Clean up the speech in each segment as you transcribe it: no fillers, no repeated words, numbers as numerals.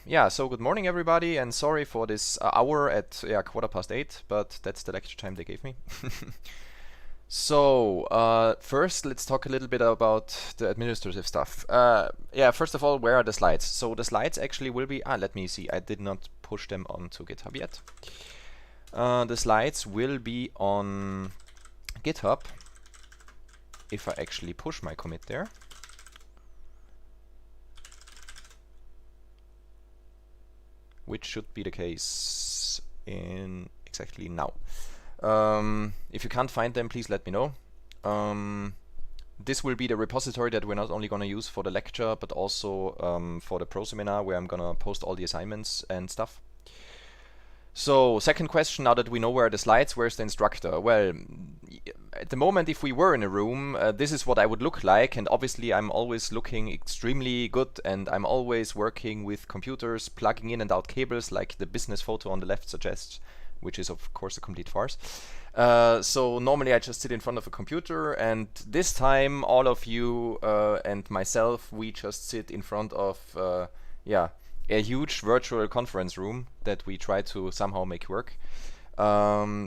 Yeah, so good morning everybody, and sorry for this hour at 8:15, but that's the lecture time they gave me. So, first let's talk a little bit about the administrative stuff. Yeah, first of all, where are the slides? So the slides actually will be, let me see, I did not push them onto GitHub yet. The slides will be on GitHub, if I actually push my commit there. Which should be the case in exactly now. If you can't find them, please let me know. This will be the repository that we're not only going to use for the lecture, but also for the pro seminar, where I'm going to post all the assignments and stuff. So, second question, now that we know where are the slides, where's the instructor? Well, at the moment, if we were in a room, this is what I would look like, and obviously I'm always looking extremely good, and I'm always working with computers, plugging in and out cables, like the business photo on the left suggests, which is of course a complete farce. So normally I just sit in front of a computer, and this time all of you and myself, we just sit in front of a huge virtual conference room that we try to somehow make work.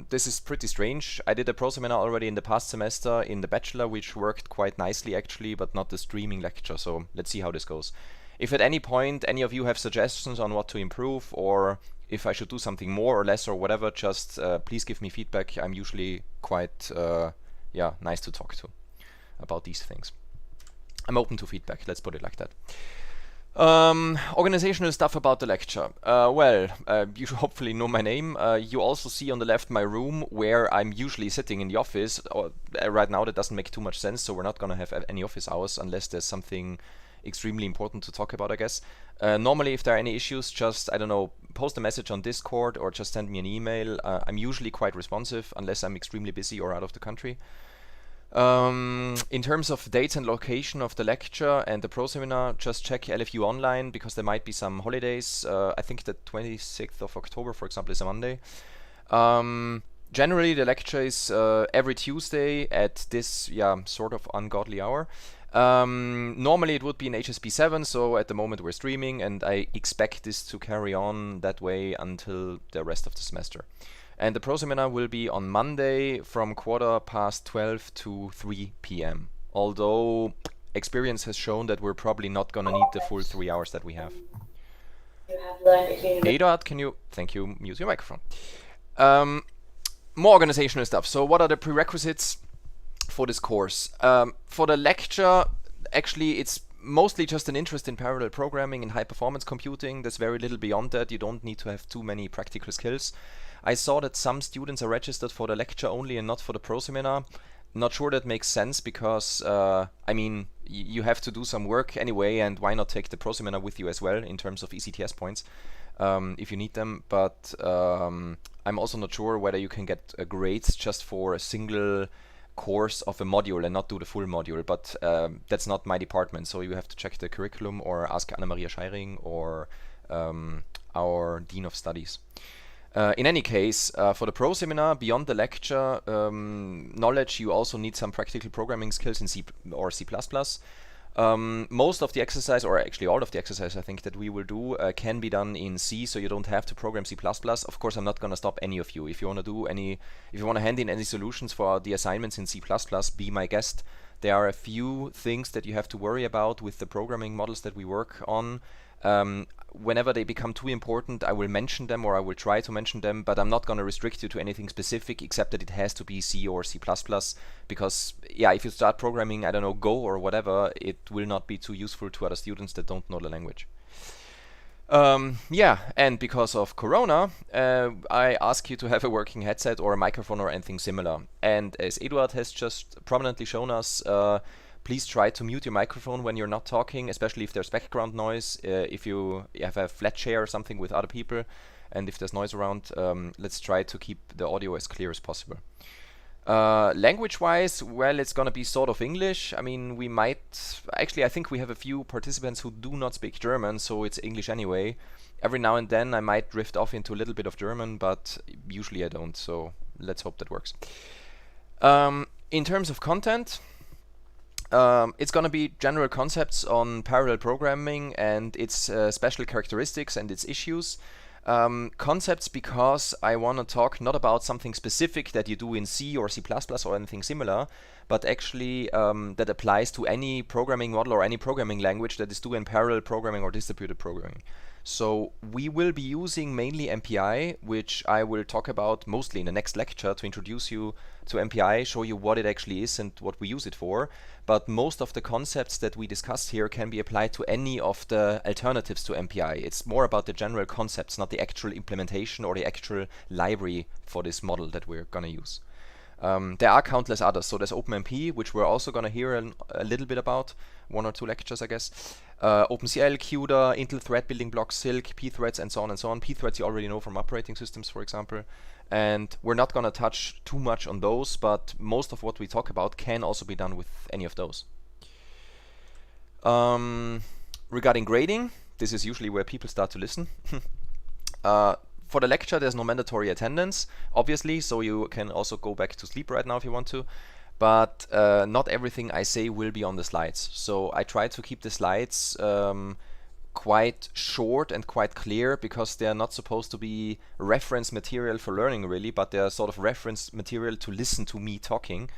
This is pretty strange. I did a pro seminar already in the past semester in the bachelor, which worked quite nicely actually, but not the streaming lecture, so let's see how this goes. If at any point any of you have suggestions on what to improve, or if I should do something more or less or whatever, just please give me feedback. I'm usually quite nice to talk to about these things. I'm open to feedback, let's put it like that. Organizational stuff about the lecture. You should hopefully know my name. You also see on the left my room, where I'm usually sitting in the office. Right now that doesn't make too much sense, so we're not gonna have any office hours unless there's something extremely important to talk about, I guess. Normally if there are any issues, just, I don't know, post a message on Discord or just send me an email. I'm usually quite responsive unless I'm extremely busy or out of the country. In terms of dates and location of the lecture and the pro seminar, just check LFU online, because there might be some holidays. I think the 26th of October, for example, is a Monday. Generally, the lecture is every Tuesday at this sort of ungodly hour. Normally it would be in HSP 7, so at the moment we're streaming, and I expect this to carry on that way until the rest of the semester. And the pro seminar will be on Monday from 12:15 to 3 p.m. Although experience has shown that we're probably not gonna need the full 3 hours that we have. Eduard, can you, thank you, mute your microphone. More organizational stuff. So what are the prerequisites for this course? For the lecture, actually it's mostly just an interest in parallel programming and high performance computing. There's very little beyond that. You don't need to have too many practical skills. I saw that some students are registered for the lecture only and not for the pro seminar. Not sure that makes sense, because I mean, you have to do some work anyway, and why not take the pro seminar with you as well in terms of ECTS points if you need them. But I'm also not sure whether you can get grades just for a single course of a module and not do the full module, but that's not my department, so you have to check the curriculum or ask Anna-Maria Scheiring or our Dean of Studies. In any case, for the pro seminar, beyond the lecture knowledge, you also need some practical programming skills in C or C++. Most of the exercise, or actually all of the exercise I think that we will do, can be done in C, so you don't have to program C++. Of course, I'm not going to stop any of you. If you want to do any, if you want to hand in any solutions for the assignments in C++, be my guest. There are a few things that you have to worry about with the programming models that we work on. Whenever they become too important, I will mention them, or I will try to mention them, but I'm not going to restrict you to anything specific, except that it has to be C or C++, because if you start programming, I don't know, Go or whatever, it will not be too useful to other students that don't know the language. And because of Corona, I ask you to have a working headset or a microphone or anything similar. And as Eduard has just prominently shown us, please try to mute your microphone when you're not talking, especially if there's background noise. If you have a flat chair or something with other people, and if there's noise around, let's try to keep the audio as clear as possible. Language-wise, well, it's gonna be sort of English. I mean, we might... Actually, I think we have a few participants who do not speak German, so it's English anyway. Every now and then I might drift off into a little bit of German, but usually I don't, so let's hope that works. In terms of content, It's going to be general concepts on parallel programming and its special characteristics and its issues. Concepts because I want to talk not about something specific that you do in C or C++ or anything similar, but actually that applies to any programming model or any programming language that is doing parallel programming or distributed programming. So we will be using mainly MPI, which I will talk about mostly in the next lecture to introduce you to MPI, show you what it actually is and what we use it for. But most of the concepts that we discussed here can be applied to any of the alternatives to MPI. It's more about the general concepts, not the actual implementation or the actual library for this model that we're going to use. There are countless others. So there's OpenMP, which we're also going to hear a little bit about, 1 or 2 lectures, I guess. OpenCL, CUDA, Intel Thread Building Blocks, Silk, pthreads, and so on and so on. Pthreads you already know from operating systems, for example. And we're not going to touch too much on those, but most of what we talk about can also be done with any of those. Regarding grading, this is usually where people start to listen. For the lecture, there's no mandatory attendance, obviously, so you can also go back to sleep right now if you want to. But not everything I say will be on the slides. So I try to keep the slides quite short and quite clear, because they're not supposed to be reference material for learning really, but they're sort of reference material to listen to me talking.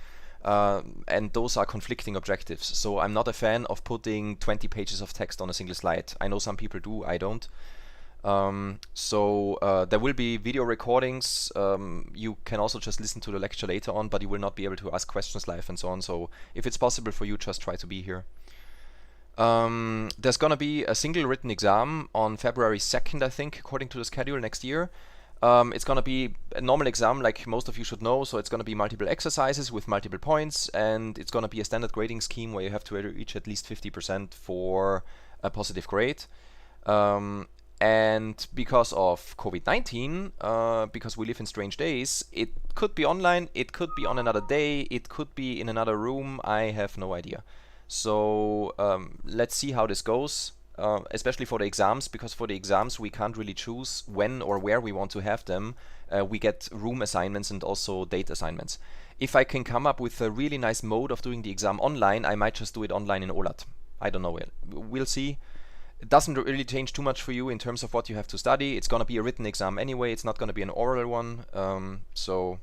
And those are conflicting objectives. So I'm not a fan of putting 20 pages of text on a single slide. I know some people do, I don't. There will be video recordings. You can also just listen to the lecture later on, but you will not be able to ask questions live and so on. So if it's possible for you, just try to be here. There's gonna be a single written exam on February 2nd, I think, according to the schedule next year. It's gonna be a normal exam, like most of you should know. So it's gonna be multiple exercises with multiple points, and it's gonna be a standard grading scheme where you have to reach at least 50% for a positive grade. And because of COVID-19, because we live in strange days, it could be online, it could be on another day, it could be in another room, I have no idea. So let's see how this goes, especially for the exams, because for the exams we can't really choose when or where we want to have them. We get room assignments and also date assignments. If I can come up with a really nice mode of doing the exam online, I might just do it online in OLAT. I don't know, we'll see. It doesn't really change too much for you in terms of what you have to study. It's going to be a written exam anyway. It's not going to be an oral one. So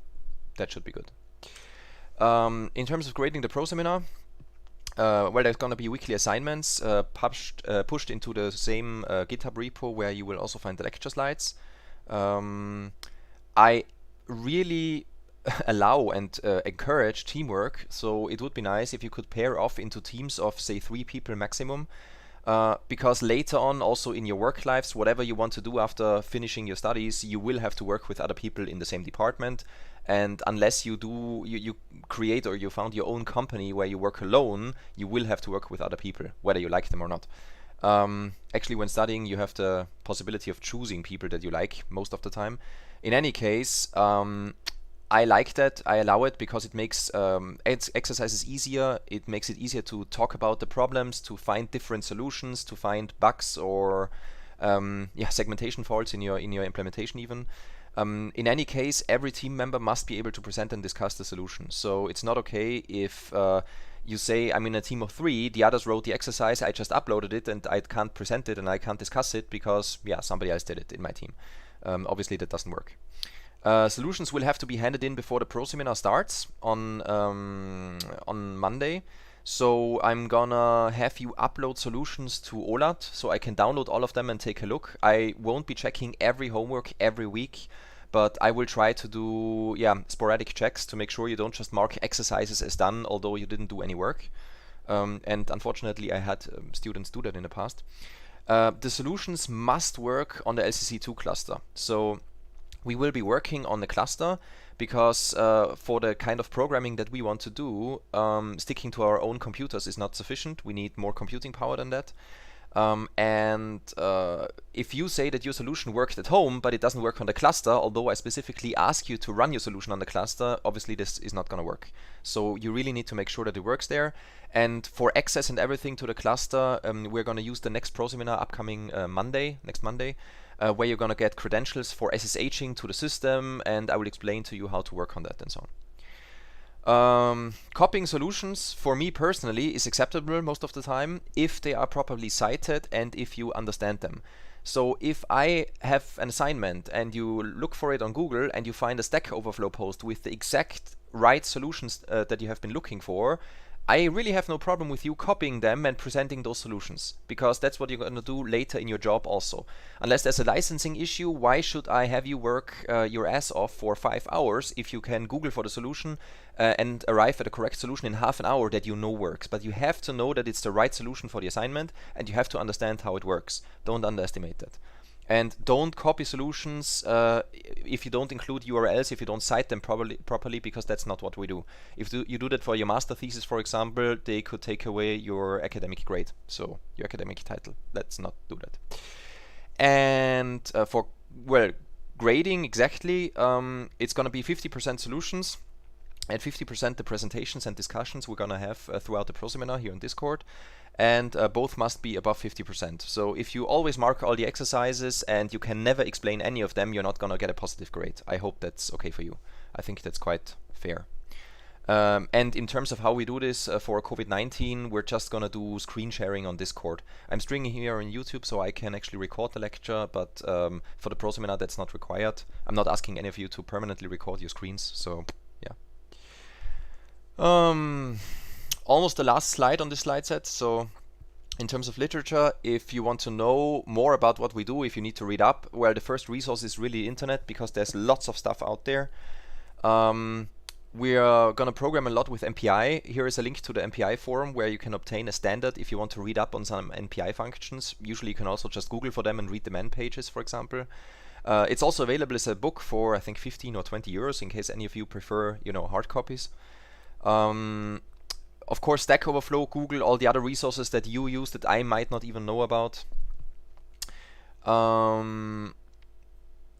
that should be good. In terms of grading the pro seminar, well, there's going to be weekly assignments pushed into the same GitHub repo where you will also find the lecture slides. I really allow and encourage teamwork. So it would be nice if you could pair off into teams of, say, 3 people maximum. Because later on, also in your work lives, whatever you want to do after finishing your studies, you will have to work with other people in the same department. And unless you create or you found your own company where you work alone, you will have to work with other people, whether you like them or not. Actually, when studying, you have the possibility of choosing people that you like most of the time. In any case, I like that. I allow it because it makes exercises easier. It makes it easier to talk about the problems, to find different solutions, to find bugs or segmentation faults in your implementation even. In any case, every team member must be able to present and discuss the solution. So it's not okay if you say, I'm in a team of 3, the others wrote the exercise, I just uploaded it and I can't present it and I can't discuss it because somebody else did it in my team. Obviously that doesn't work. Solutions will have to be handed in before the pro seminar starts on Monday. So I'm gonna have you upload solutions to OLAT so I can download all of them and take a look. I won't be checking every homework every week, but I will try to do sporadic checks to make sure you don't just mark exercises as done, although you didn't do any work. And unfortunately I had students do that in the past. The solutions must work on the LCC2 cluster. So we will be working on the cluster because for the kind of programming that we want to do, sticking to our own computers is not sufficient. We need more computing power than that. If you say that your solution worked at home, but it doesn't work on the cluster, although I specifically ask you to run your solution on the cluster, obviously this is not going to work. So you really need to make sure that it works there. And for access and everything to the cluster, we're going to use the next pro seminar upcoming next Monday, where you're going to get credentials for SSHing to the system, and I will explain to you how to work on that and so Copying solutions for me personally is acceptable most of the time if they are properly cited and if you understand them. So if I have an assignment and you look for it on Google and you find a Stack Overflow post with the exact right solutions that you have been looking for, I really have no problem with you copying them and presenting those solutions, because that's what you're going to do later in your job also. Unless there's a licensing issue, why should I have you work your ass off for 5 hours if you can Google for the solution and arrive at a correct solution in half an hour that you know works? But you have to know that it's the right solution for the assignment, and you have to understand how it works. Don't underestimate that. And don't copy solutions if you don't include URLs, if you don't cite them properly, because that's not what we do. If you do that for your master thesis, for example, they could take away your academic grade, so your academic title. Let's not do that. And for, well, grading exactly, it's going to be 50% solutions and 50% the presentations and discussions we're going to have throughout the pro-seminar here on Discord. And both must be above 50%. So if you always mark all the exercises and you can never explain any of them, you're not going to get a positive grade. I hope that's okay for you. I think that's quite fair. And in terms of how we do this for COVID-19, we're just going to do screen sharing on Discord. I'm streaming here on YouTube, so I can actually record the lecture, but for the pro-seminar that's not required. I'm not asking any of you to permanently record your screens, so yeah. Almost the last slide on this slide set. So in terms of literature, if you want to know more about what we do, if you need to read up, well, the first resource is really the internet, because there's lots of stuff out there. We are going to program a lot with MPI. Here is a link to the MPI forum where you can obtain a standard if you want to read up on some MPI functions. Usually you can also just Google for them and read the man pages, for example. It's also available as a book for, I think, 15 or 20 euros in case any of you prefer, hard copies. Of course, Stack Overflow, Google, all the other resources that you use that I might not even know about.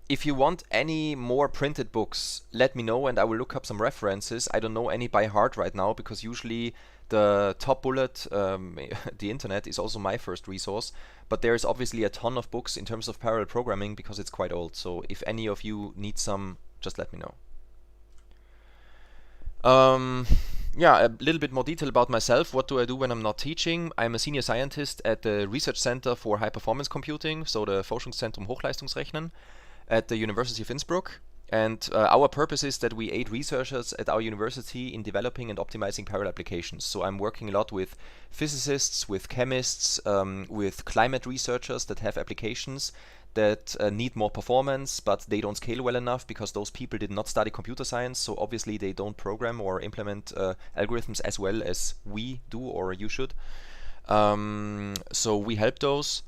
If you want any more printed books, let me know and I will look up some references. I don't know any by heart right now, because usually the top bullet, the internet, is also my first resource. But there is obviously a ton of books in terms of parallel programming, because it's quite old. So if any of you need some, just let me know. Yeah, a little bit more detail about myself. What do I do when I'm not teaching? I'm a senior scientist at the Research Center for High Performance Computing, so the Forschungszentrum Hochleistungsrechnen at the University of Innsbruck. And our purpose is that we aid researchers at our university in developing and optimizing parallel applications. So I'm working a lot with physicists, with chemists, with climate researchers that have applications that need more performance, but they don't scale well enough because those people did not study computer science, so obviously they don't program or implement algorithms as well as we do or you should. So we help those,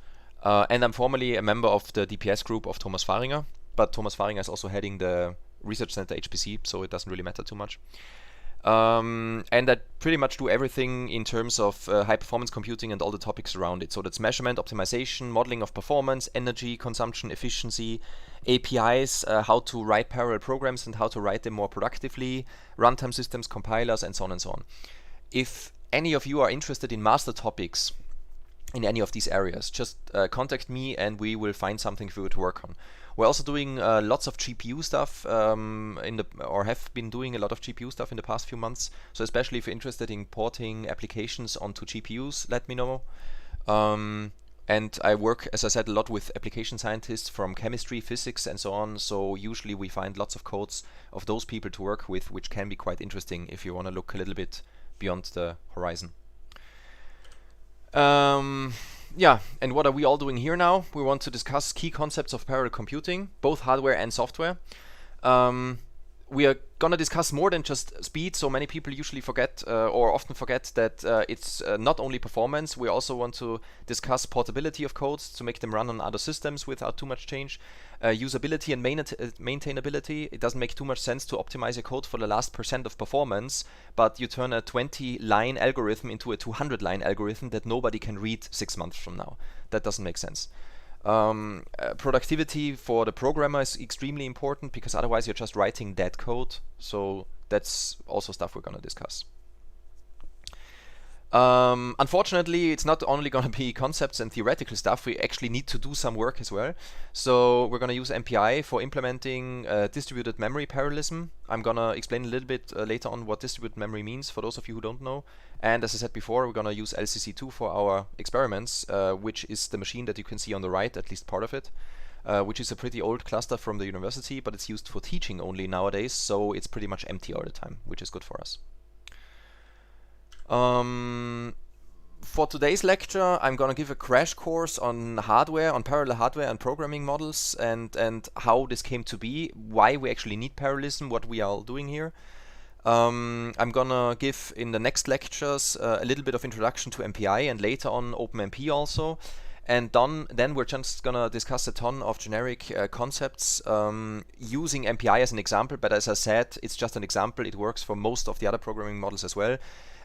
and I'm formerly a member of the DPS group of Thomas Fahringer, but Thomas Fahringer is also heading the Research Center HPC, so it doesn't really matter too much. And I pretty much do everything in terms of high performance computing and all the topics around it. So that's measurement, optimization, modeling of performance, energy consumption, efficiency, APIs, how to write parallel programs and how to write them more productively, runtime systems, compilers, and so on and so on. If any of you are interested in master topics in any of these areas, just contact me and we will find something for you to work on. We're also doing lots of GPU stuff or have been doing a lot of GPU stuff in the past few months. So especially if you're interested in porting applications onto GPUs, let me know. And I work, as I said, a lot with application scientists from chemistry, physics, and so on. So usually we find lots of codes of those people to work with, which can be quite interesting if you want to look a little bit beyond the horizon. Yeah, and what are we all doing here now? We want to discuss key concepts of parallel computing, both hardware and software. We are going to discuss more than just speed, so many people usually forget or often forget that it's not only performance. We also want to discuss portability of codes to make them run on other systems without too much change. Usability and maintainability. It doesn't make too much sense to optimize your code for the last % of performance, but you turn a 20-line algorithm into a 200-line algorithm that nobody can read 6 months from now. That doesn't make sense. Productivity for the programmer is extremely important, because otherwise you're just writing dead code. So that's also stuff we're going to discuss. Unfortunately, it's not only going to be concepts and theoretical stuff. We actually need to do some work as well. So we're going to use MPI for implementing distributed memory parallelism. I'm going to explain a little bit later on what distributed memory means for those of you who don't know. And as I said before, we're going to use LCC2 for our experiments, which is the machine that you can see on the right, at least part of it. Which is a pretty old cluster from the university, but it's used for teaching only nowadays, so it's pretty much empty all the time, which is good for us. For today's lecture, I'm going to give a crash course on hardware, on parallel hardware and programming models, and how this came to be, why we actually need parallelism, what we are all doing here. I'm going to give in the next lectures a little bit of introduction to MPI and later on OpenMP also. And then we're just going to discuss a ton of generic concepts using MPI as an example. But as I said, it's just an example. It works for most of the other programming models as well.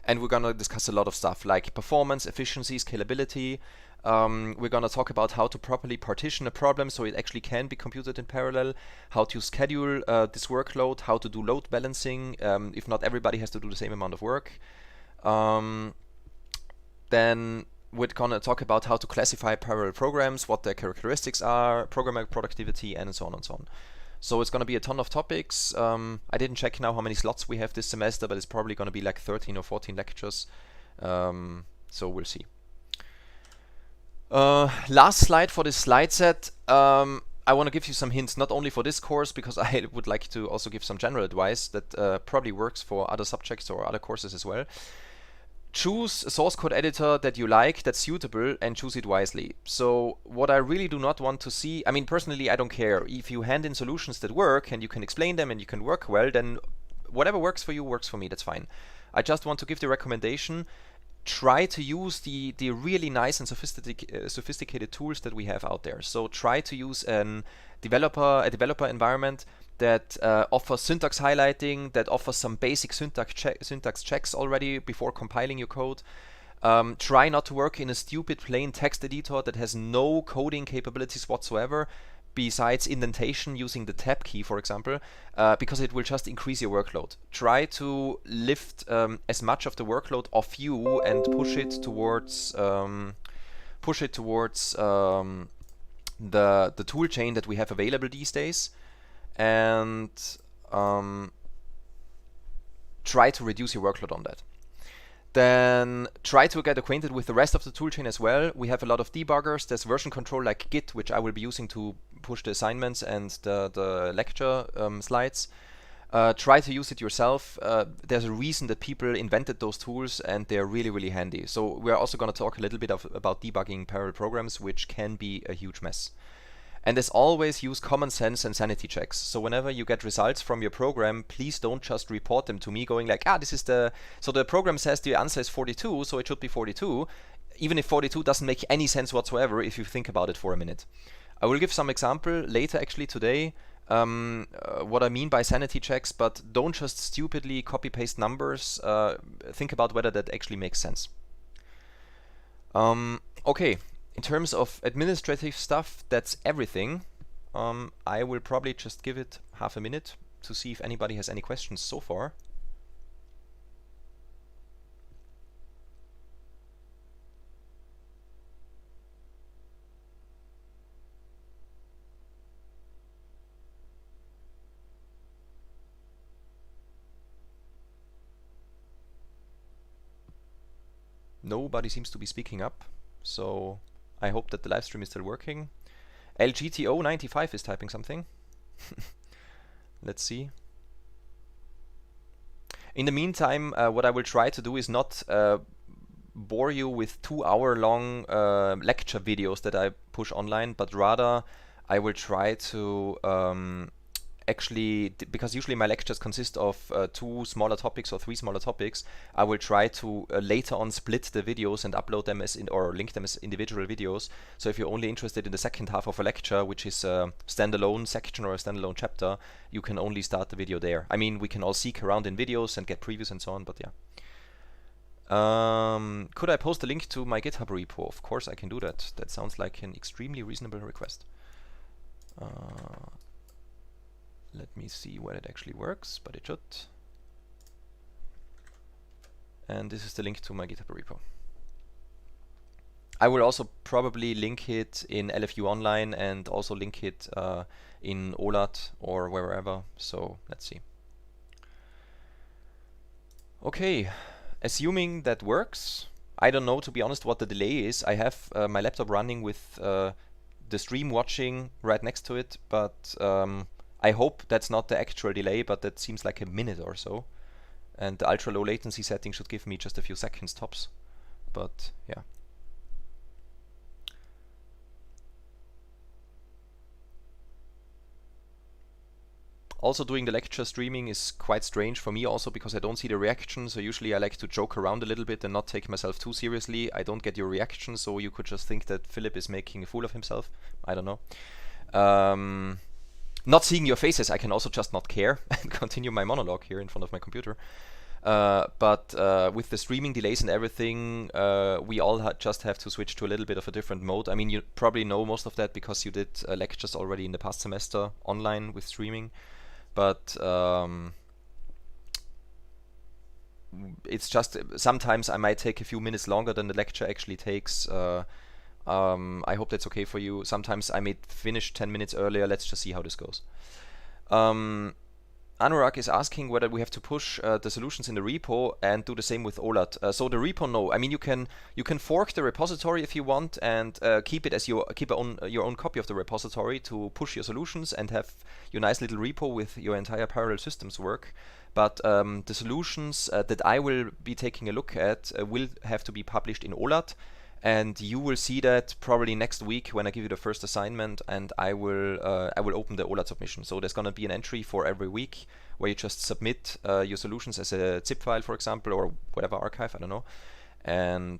And we're going to discuss a lot of stuff like performance, efficiency, scalability. We're going to talk about how to properly partition a problem so it actually can be computed in parallel, how to schedule this workload, how to do load balancing if not everybody has to do the same amount of work. Then we're going to talk about how to classify parallel programs, what their characteristics are, programmer productivity, and so on and so on. So it's going to be a ton of topics. I didn't check now how many slots we have this semester, but it's probably going to be like 13 or 14 lectures. So we'll see. Last slide for this slide set. I want to give you some hints, not only for this course, because I would like to also give some general advice that probably works for other subjects or other courses as well. Choose a source code editor that you like, that's suitable, and choose it wisely. So what I really do not want to see, I mean, personally, I don't care. If you hand in solutions that work and you can explain them and you can work well, then whatever works for you works for me, that's fine. I just want to give the recommendation, try to use the really nice and sophisticated tools that we have out there. So try to use a developer environment that offers syntax highlighting, that offers some basic syntax checks already before compiling your code. Try not to work in a stupid plain text editor that has no coding capabilities whatsoever, besides indentation using the tab key, for example, because it will just increase your workload. Try to lift as much of the workload off you and push it towards the tool chain that we have available these days, and try to reduce your workload on that. Then try to get acquainted with the rest of the toolchain as well. We have a lot of debuggers. There's version control like Git, which I will be using to push the assignments and the lecture slides. Try to use it yourself. There's a reason that people invented those tools, and they're really, really handy. So we're also going to talk a little bit about debugging parallel programs, which can be a huge mess. And as always, use common sense and sanity checks. So whenever you get results from your program, please don't just report them to me going like, this is so the program says the answer is 42, so it should be 42, even if 42 doesn't make any sense whatsoever if you think about it for a minute. I will give some example later actually today, what I mean by sanity checks, but don't just stupidly copy-paste numbers. Think about whether that actually makes sense. Okay. In terms of administrative stuff, that's everything. I will probably just give it half a minute to see if anybody has any questions so far. Nobody seems to be speaking up, so I hope that the live stream is still working. LGTO95 is typing something. Let's see. In the meantime, what I will try to do is not bore you with 2-hour-long lecture videos that I push online, but rather I will try to actually, because usually my lectures consist of 2 smaller topics or 3 smaller topics, I will try to later on split the videos and upload them or link them as individual videos. So if you're only interested in the second half of a lecture, which is a standalone section or a standalone chapter, you can only start the video there. I mean, we can all seek around in videos and get previews and so on, but yeah. Could I post a link to my GitHub repo? Of course I can do that. That sounds like an extremely reasonable request. Let me see where it actually works, but it should. And this is the link to my GitHub repo. I will also probably link it in LFU Online and also link it in OLAT or wherever. So let's see. Okay, assuming that works. I don't know, to be honest, what the delay is. I have my laptop running with the stream watching right next to it, but I hope that's not the actual delay, but that seems like a minute or so. And the ultra low latency setting should give me just a few seconds tops. But yeah. Also, doing the lecture streaming is quite strange for me also because I don't see the reaction. So usually I like to joke around a little bit and not take myself too seriously. I don't get your reaction, so you could just think that Philip is making a fool of himself. I don't know. Not seeing your faces, I can also just not care and continue my monologue here in front of my computer. But with the streaming delays and everything, we all just have to switch to a little bit of a different mode. I mean, you probably know most of that because you did lectures already in the past semester online with streaming. But it's just sometimes I might take a few minutes longer than the lecture actually takes. I hope that's okay for you. Sometimes I may finish 10 minutes earlier. Let's just see how this goes. Anurag is asking whether we have to push the solutions in the repo and do the same with OLAT. So the repo, no. I mean, you can fork the repository if you want and keep it as your own copy of the repository to push your solutions and have your nice little repo with your entire parallel systems work. But the solutions that I will be taking a look at will have to be published in OLAT. And you will see that probably next week when I give you the first assignment, and I will open the OLAT submission. So there's going to be an entry for every week where you just submit your solutions as a zip file, for example, or whatever archive, I don't know. And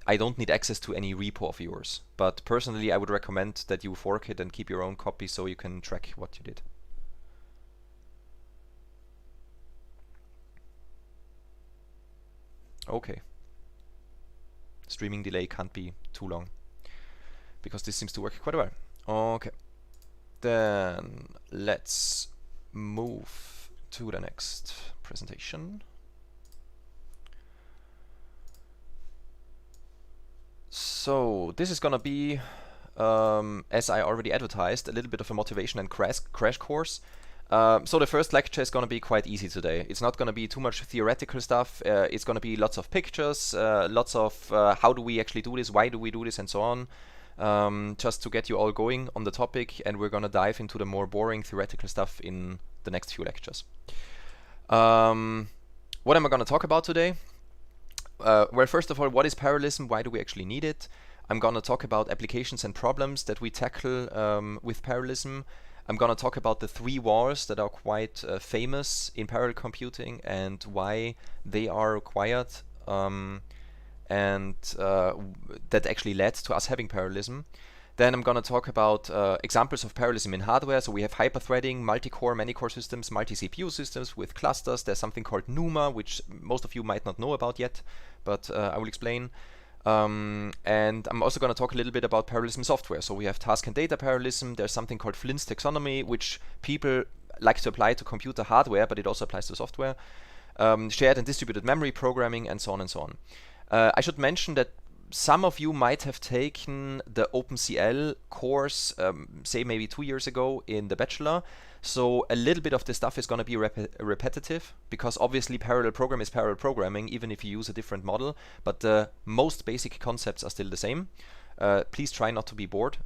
I don't need access to any repo of yours. But personally, I would recommend that you fork it and keep your own copy so you can track what you did. Okay. Streaming delay can't be too long because this seems to work quite well. Okay, then let's move to the next presentation. So this is gonna be, as I already advertised, a little bit of a motivation and crash course. So the first lecture is going to be quite easy today. It's not going to be too much theoretical stuff. It's going to be lots of pictures, lots of how do we actually do this, why do we do this, and so on, just to get you all going on the topic. And we're going to dive into the more boring theoretical stuff in the next few lectures. What am I going to talk about today? Well, first of all, what is parallelism? Why do we actually need it? I'm going to talk about applications and problems that we tackle with parallelism. I'm going to talk about the three walls that are quite famous in parallel computing and why they are required and that actually led to us having parallelism. Then I'm going to talk about examples of parallelism in hardware. So we have hyperthreading, multi-core, many-core systems, multi-CPU systems with clusters. There's something called NUMA, which most of you might not know about yet, but I will explain. And I'm also going to talk a little bit about parallelism software. So we have task and data parallelism. There's something called Flint's taxonomy, which people like to apply to computer hardware, but it also applies to software. Shared and distributed memory programming, and so on and so on. I should mention that some of you might have taken the OpenCL course, say maybe 2 years ago in the bachelor. So a little bit of the stuff is going to be repetitive because obviously parallel program is parallel programming even if you use a different model, but the most basic concepts are still the same. Please try not to be bored.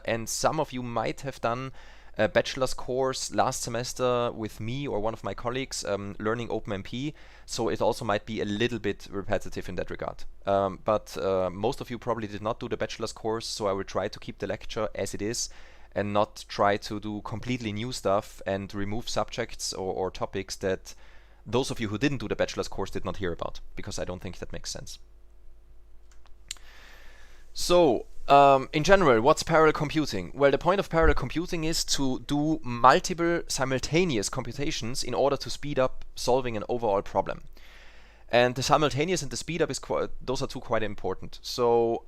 And some of you might have done a bachelor's course last semester with me or one of my colleagues learning OpenMP, so it also might be a little bit repetitive in that regard. But most of you probably did not do the bachelor's course, so I will try to keep the lecture as it is and not try to do completely new stuff and remove subjects or topics that those of you who didn't do the bachelor's course did not hear about, because I don't think that makes sense. So, in general, what's parallel computing? Well, the point of parallel computing is to do multiple simultaneous computations in order to speed up solving an overall problem. And the simultaneous and the speed up, those are two quite important. So,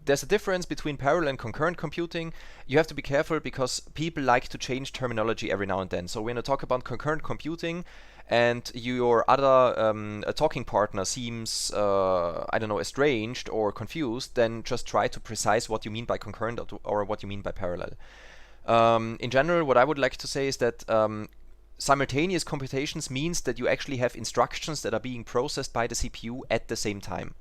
there's a difference between parallel and concurrent computing. You have to be careful because people like to change terminology every now and then. So when I talk about concurrent computing, and your other talking partner seems, I don't know, estranged or confused, then just try to precise what you mean by concurrent or what you mean by parallel. In general, what I would like to say is that simultaneous computations means that you actually have instructions that are being processed by the CPU at the same time.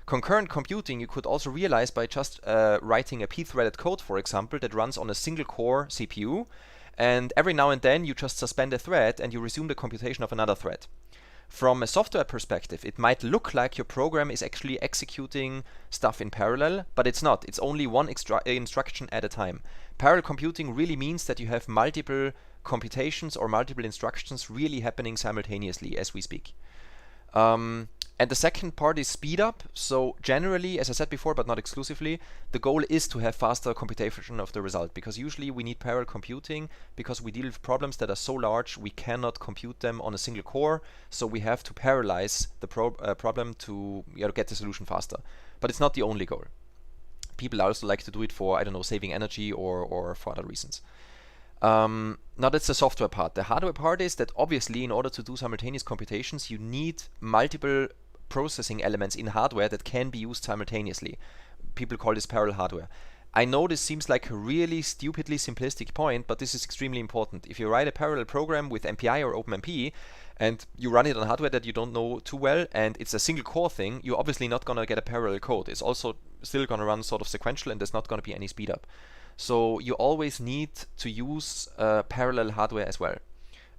Concurrent computing you could also realize by just writing a p-threaded code, for example, that runs on a single core CPU, and every now and then you just suspend a thread and you resume the computation of another thread. From a software perspective, it might look like your program is actually executing stuff in parallel, but it's not. It's only one instruction at a time. Parallel computing really means that you have multiple computations or multiple instructions really happening simultaneously as we speak. And the second part is speed up. So generally, as I said before, but not exclusively, the goal is to have faster computation of the result, because usually we need parallel computing because we deal with problems that are so large we cannot compute them on a single core. So we have to parallelize the problem to get the solution faster. But it's not the only goal. People also like to do it for, I don't know, saving energy or for other reasons. Now that's the software part. The hardware part is that obviously in order to do simultaneous computations you need multiple processing elements in hardware that can be used simultaneously. People call this parallel hardware. I know this seems like a really stupidly simplistic point, but this is extremely important. If you write a parallel program with MPI or OpenMP and you run it on hardware that you don't know too well and it's a single core thing, you're obviously not going to get a parallel code. It's also still going to run sort of sequential and there's not going to be any speed up. So you always need to use parallel hardware as well.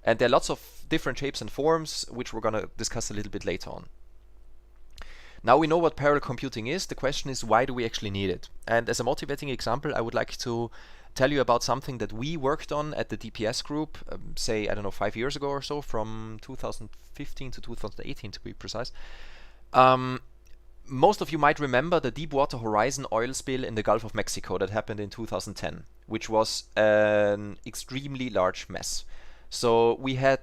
And there are lots of different shapes and forms, which we're going to discuss a little bit later on. Now we know what parallel computing is. The question is, why do we actually need it? And as a motivating example, I would like to tell you about something that we worked on at the DPS group, say, I don't know, 5 years ago or so, from 2015 to 2018 to be precise. Most of you might remember the Deepwater Horizon oil spill in the Gulf of Mexico that happened in 2010, which was an extremely large mess. So we had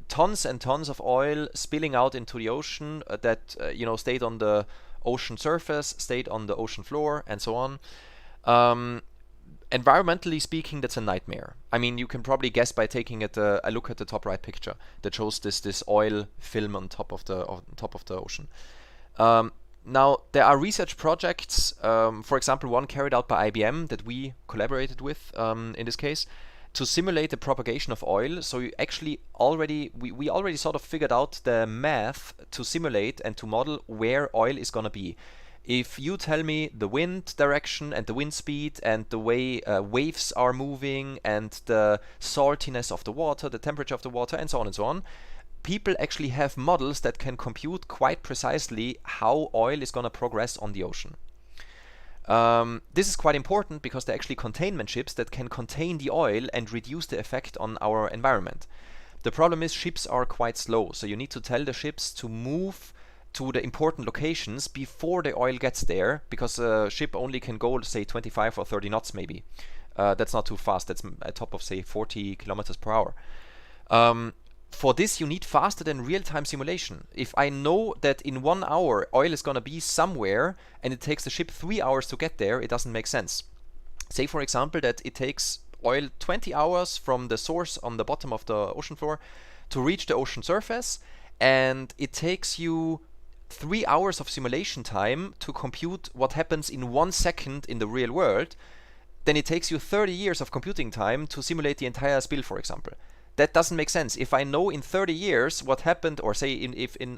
tons and tons of oil spilling out into the ocean that stayed on the ocean surface, stayed on the ocean floor, and so on. Environmentally speaking, that's a nightmare. I mean, you can probably guess by taking a look at the top right picture that shows this oil film on top of the ocean. Now, there are research projects, for example, one carried out by IBM that we collaborated with in this case, to simulate the propagation of oil. So you actually we already sort of figured out the math to simulate and to model where oil is going to be. If you tell me the wind direction and the wind speed and the way waves are moving and the saltiness of the water, the temperature of the water, and so on, people actually have models that can compute quite precisely how oil is going to progress on the ocean. This is quite important because there are actually containment ships that can contain the oil and reduce the effect on our environment. The problem is ships are quite slow, so you need to tell the ships to move to the important locations before the oil gets there, because a ship only can go, say, 25 or 30 knots maybe. That's not too fast. That's a top of, say, 40 kilometers per hour. For this, you need faster than real-time simulation. If I know that in 1 hour oil is going to be somewhere and it takes the ship 3 hours to get there, it doesn't make sense. Say, for example, that it takes oil 20 hours from the source on the bottom of the ocean floor to reach the ocean surface, and it takes you 3 hours of simulation time to compute what happens in 1 second in the real world. Then it takes you 30 years of computing time to simulate the entire spill, for example. That doesn't make sense. If I know in 30 years what happened, or say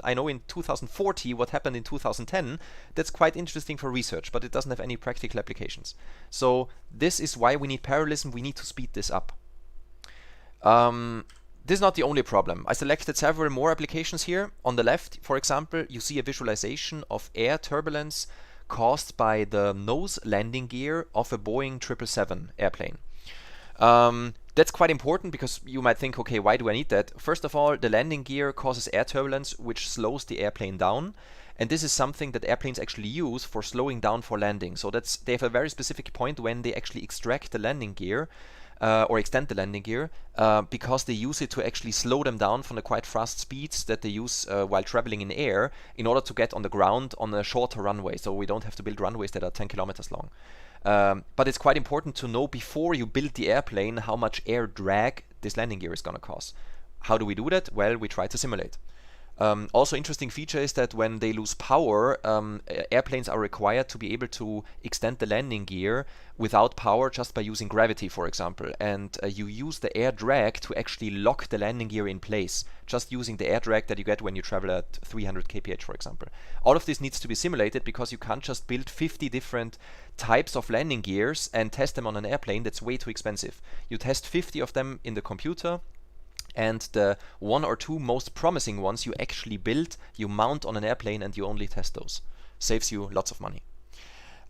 I know in 2040 what happened in 2010, that's quite interesting for research, but it doesn't have any practical applications. So this is why we need parallelism. We need to speed this up. This is not the only problem. I selected several more applications here. On the left, for example, you see a visualization of air turbulence caused by the nose landing gear of a Boeing 777 airplane. That's quite important because you might think, okay, why do I need that? First of all, the landing gear causes air turbulence, which slows the airplane down. And this is something that airplanes actually use for slowing down for landing. So they have a very specific point when they actually extract the landing gear or extend the landing gear because they use it to actually slow them down from the quite fast speeds that they use while traveling in air in order to get on the ground on a shorter runway. So we don't have to build runways that are 10 kilometers long. But it's quite important to know before you build the airplane how much air drag this landing gear is going to cause. How do we do that? Well, we try to simulate. Also interesting feature is that when they lose power, airplanes are required to be able to extend the landing gear without power just by using gravity, for example. And you use the air drag to actually lock the landing gear in place, just using the air drag that you get when you travel at 300 kph, for example. All of this needs to be simulated because you can't just build 50 different types of landing gears and test them on an airplane. That's way too expensive. You test 50 of them in the computer, and the 1 or 2 most promising ones you actually build, you mount on an airplane, and you only test those. Saves you lots of money.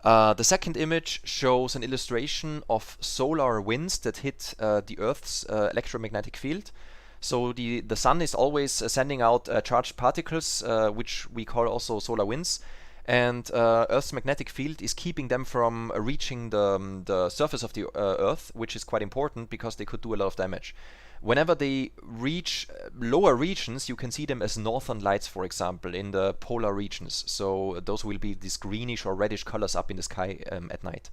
The second image shows an illustration of solar winds that hit the Earth's electromagnetic field. So the sun is always sending out charged particles, which we call also solar winds. And Earth's magnetic field is keeping them from reaching the surface of the Earth, which is quite important because they could do a lot of damage. Whenever they reach lower regions, you can see them as northern lights, for example, in the polar regions. So those will be these greenish or reddish colors up in the sky at night.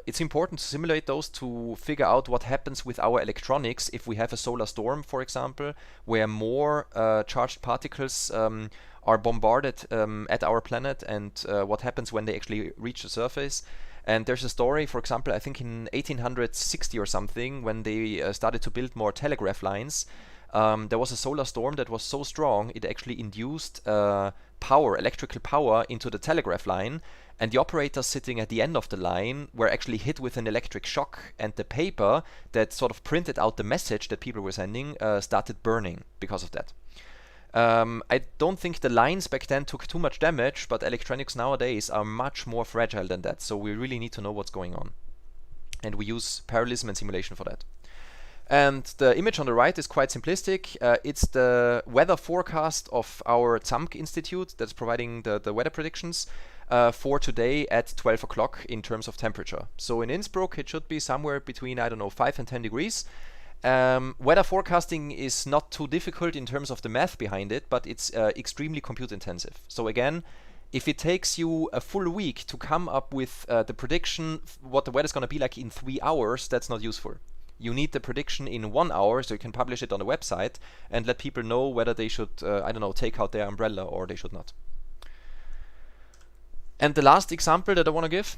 It's important to simulate those to figure out what happens with our electronics if we have a solar storm, for example, where more charged particles are bombarded at our planet, and what happens when they actually reach the surface. And there's a story, for example, I think in 1860 or something, when they started to build more telegraph lines, there was a solar storm that was so strong it actually induced electrical power into the telegraph line, and the operators sitting at the end of the line were actually hit with an electric shock, and the paper that sort of printed out the message that people were sending started burning because of that. I don't think the lines back then took too much damage, but electronics nowadays are much more fragile than that, so we really need to know what's going on. And we use parallelism and simulation for that. And the image on the right is quite simplistic. It's the weather forecast of our ZAMK Institute that's providing the weather predictions for today at 12 o'clock in terms of temperature. So in Innsbruck, it should be somewhere between, I don't know, 5 and 10 degrees. Weather forecasting is not too difficult in terms of the math behind it, but it's extremely compute intensive. So again, if it takes you a full week to come up with the prediction what the weather is going to be like in 3 hours, that's not useful. You need the prediction in 1 hour so you can publish it on the website and let people know whether they should, I don't know, take out their umbrella or they should not. And the last example that I want to give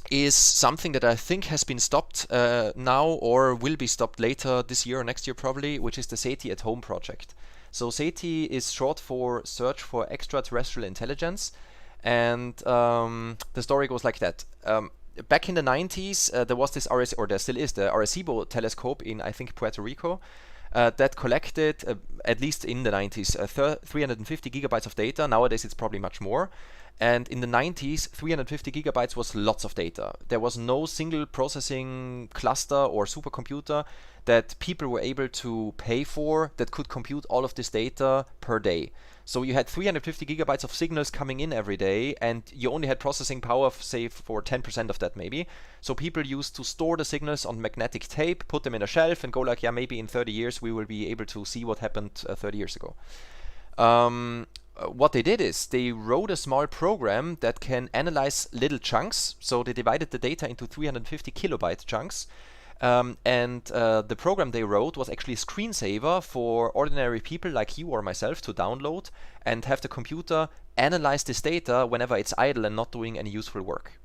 is something that I think has been stopped now or will be stopped later this year or next year probably, which is the SETI at Home project. So SETI is short for Search for Extraterrestrial Intelligence, and the story goes like that. Back in the 90s, there was this there still is the Arecibo telescope in, I think, Puerto Rico, that collected, at least in the 90s, 350 gigabytes of data. Nowadays it's probably much more. And in the 90s, 350 gigabytes was lots of data. There was no single processing cluster or supercomputer that people were able to pay for that could compute all of this data per day. So you had 350 gigabytes of signals coming in every day, and you only had processing power, say, for 10% of that maybe. So people used to store the signals on magnetic tape, put them in a shelf, and go like, yeah, maybe in 30 years we will be able to see what happened 30 years ago. What they did is they wrote a small program that can analyze little chunks. So they divided the data into 350 kilobyte chunks. The program they wrote was actually a screensaver for ordinary people like you or myself to download and have the computer analyze this data whenever it's idle and not doing any useful work.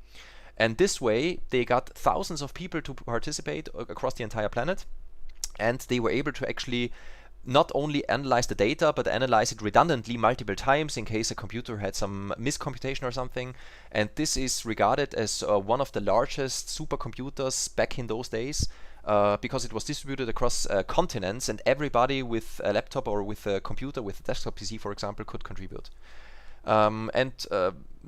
And this way, they got thousands of people to participate across the entire planet, and they were able to actually not only analyze the data, but analyze it redundantly multiple times in case a computer had some miscomputation or something. And this is regarded as one of the largest supercomputers back in those days, because it was distributed across continents, and everybody with a laptop or with a computer, with a desktop PC, for example, could contribute.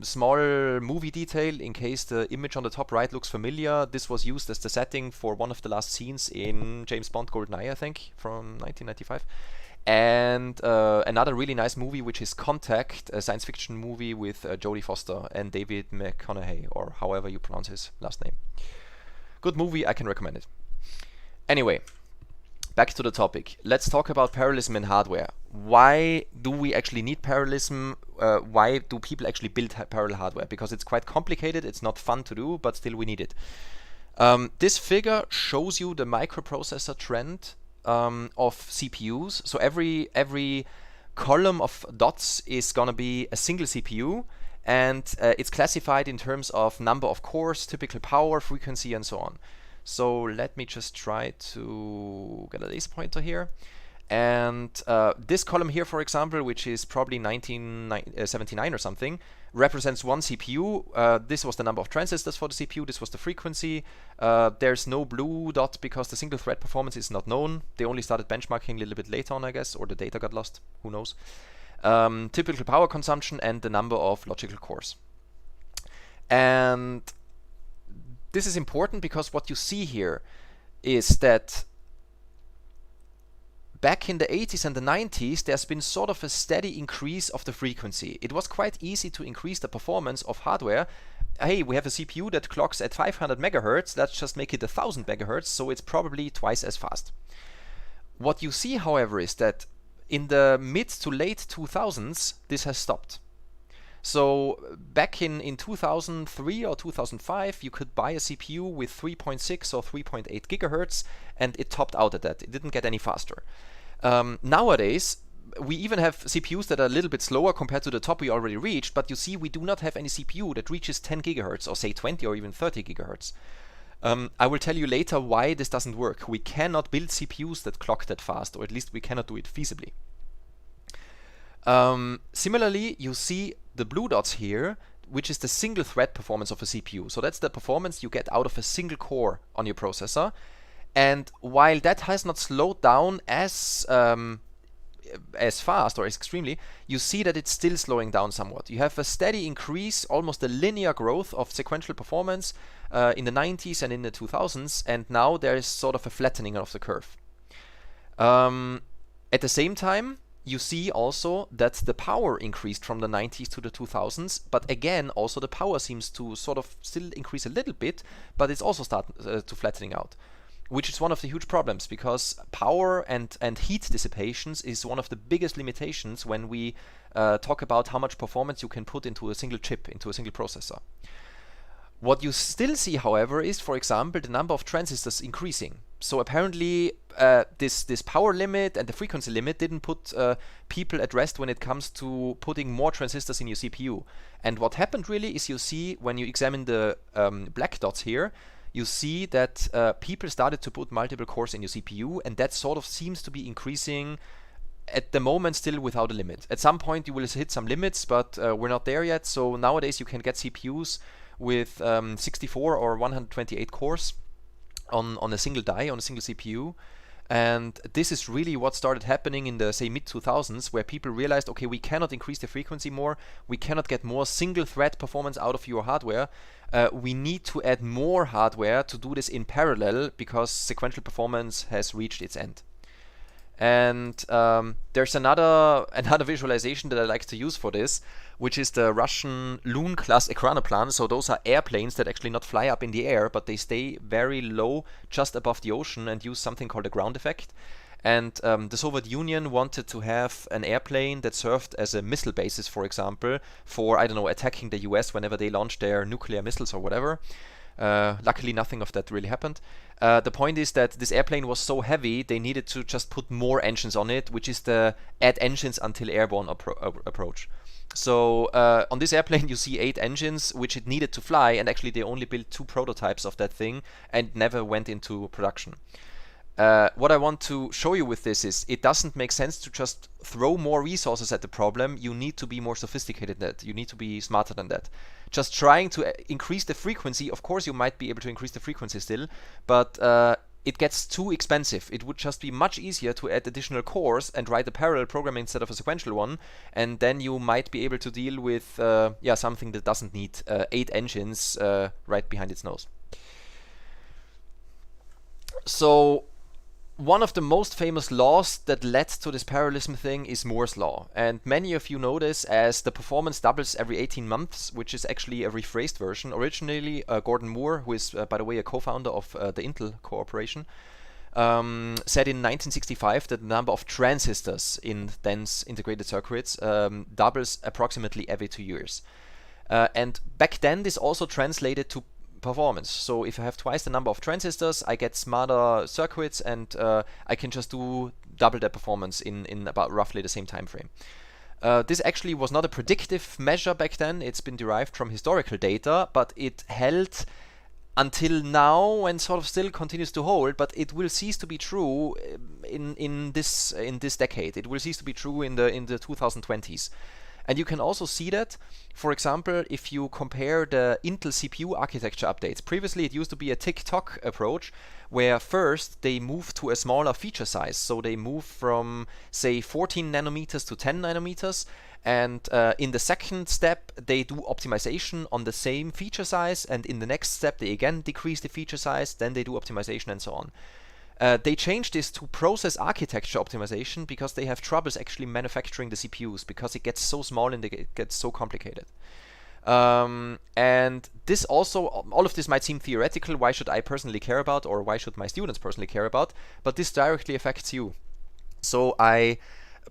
Small movie detail, in case the image on the top right looks familiar, this was used as the setting for one of the last scenes in James Bond GoldenEye, I think, from 1995. And another really nice movie, which is Contact, a science fiction movie with Jodie Foster and David McConaughey, or however you pronounce his last name. Good movie, I can recommend it. Anyway, back to the topic. Let's talk about parallelism in hardware. Why do we actually need parallelism? Why do people actually build parallel hardware? Because it's quite complicated, it's not fun to do, but still we need it. This figure shows you the microprocessor trend of CPUs. So every column of dots is gonna be a single CPU, and it's classified in terms of number of cores, typical power, frequency, and so on. So let me just try to get a laser pointer here. And this column here, for example, which is probably 1979 or something, represents one CPU. This was the number of transistors for the CPU. This was the frequency. There's no blue dot because the single thread performance is not known. They only started benchmarking a little bit later on, I guess, or the data got lost. Who knows? Typical power consumption and the number of logical cores. And this is important because what you see here is that back in the 80s and the 90s, there's been sort of a steady increase of the frequency. It was quite easy to increase the performance of hardware. Hey, we have a CPU that clocks at 500 megahertz. Let's just make it 1000 megahertz, so it's probably twice as fast. What you see, however, is that in the mid to late 2000s, this has stopped. So back in 2003 or 2005, you could buy a CPU with 3.6 or 3.8 gigahertz, and it topped out at that. It didn't get any faster. Nowadays, we even have CPUs that are a little bit slower compared to the top we already reached, but you see we do not have any CPU that reaches 10 gigahertz or say 20 or even 30 gigahertz. I will tell you later why this doesn't work. We cannot build CPUs that clock that fast, or at least we cannot do it feasibly. Similarly, you see the blue dots here, which is the single thread performance of a CPU. So that's the performance you get out of a single core on your processor. And while that has not slowed down as fast or as extremely, you see that it's still slowing down somewhat. You have a steady increase, almost a linear growth of sequential performance in the 90s and in the 2000s, and now there is sort of a flattening of the curve. At the same time, you see also that the power increased from the 90s to the 2000s, but again, also the power seems to sort of still increase a little bit, but it's also starting to flattening out, which is one of the huge problems, because power and heat dissipations is one of the biggest limitations when we talk about how much performance you can put into a single chip, into a single processor. What you still see, however, is, for example, the number of transistors increasing. So apparently this power limit and the frequency limit didn't put people at rest when it comes to putting more transistors in your CPU. And what happened really is, you see when you examine the black dots here, you see that people started to put multiple cores in your CPU, and that sort of seems to be increasing at the moment still without a limit. At some point you will hit some limits, but we're not there yet. So nowadays you can get CPUs with 64 or 128 cores on a single die, on a single CPU. And this is really what started happening in the, say, mid-2000s, where people realized, okay, we cannot increase the frequency more, we cannot get more single thread performance out of your hardware, we need to add more hardware to do this in parallel, because sequential performance has reached its end. And there's another visualization that I like to use for this, which is the Russian Loon class Ekranoplan. So those are airplanes that actually not fly up in the air, but they stay very low just above the ocean and use something called a ground effect. And the Soviet Union wanted to have an airplane that served as a missile basis, for example, for, I don't know, attacking the US whenever they launched their nuclear missiles or whatever. Luckily, nothing of that really happened. The point is that this airplane was so heavy, they needed to just put more engines on it, which is the add engines until airborne approach. So on this airplane you see 8 engines which it needed to fly, and actually they only built 2 prototypes of that thing and never went into production. What I want to show you with this is, it doesn't make sense to just throw more resources at the problem. You need to be more sophisticated than that. You need to be smarter than that. Just trying to increase the frequency, of course you might be able to increase the frequency still, but it gets too expensive. It would just be much easier to add additional cores and write a parallel program instead of a sequential one, and then you might be able to deal with something that doesn't need 8 engines right behind its nose. So one of the most famous laws that led to this parallelism thing is Moore's law, and many of you know this as the performance doubles every 18 months, which is actually a rephrased version. Originally, Gordon Moore, who is, by the way, a co-founder of the Intel Corporation, said in 1965 that the number of transistors in dense integrated circuits doubles approximately every 2 years. And back then, this also translated to performance. So if I have twice the number of transistors, I get smarter circuits, and I can just do double the performance in about roughly the same time frame. This actually was not a predictive measure back then. It's been derived from historical data, but it held until now and sort of still continues to hold, but it will cease to be true in this decade. It will cease to be true in the 2020s. And you can also see that, for example, if you compare the Intel CPU architecture updates. Previously, it used to be a tick-tock approach, where first they moved to a smaller feature size. So they moved from, say, 14 nanometers to 10 nanometers. And in the second step, they do optimization on the same feature size. And in the next step, they again decrease the feature size. Then they do optimization and so on. They changed this to process architecture optimization because they have troubles actually manufacturing the CPUs, because it gets so small and it gets so complicated. And this also, all of this might seem theoretical. Why should I personally care about, or why should my students personally care about? But this directly affects you. So I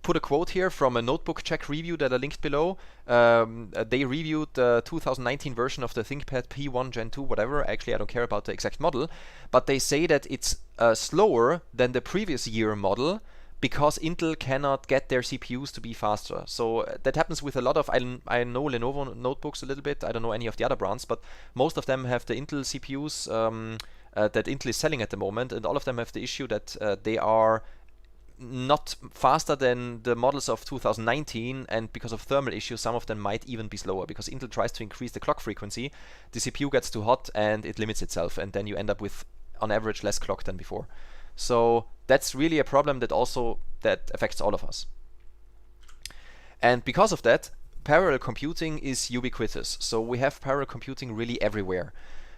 put a quote here from a notebook check review that I linked below. They reviewed the 2019 version of the ThinkPad P1 Gen 2, whatever. Actually, I don't care about the exact model, but they say that it's slower than the previous year model because Intel cannot get their CPUs to be faster. So that happens with a lot of, I know Lenovo notebooks a little bit. I don't know any of the other brands, but most of them have the Intel CPUs that Intel is selling at the moment, and all of them have the issue that they are not faster than the models of 2019, and because of thermal issues, some of them might even be slower, because Intel tries to increase the clock frequency, the CPU gets too hot and it limits itself, and then you end up with, on average, less clock than before. So that's really a problem that affects all of us. And because of that, parallel computing is ubiquitous. So we have parallel computing really everywhere.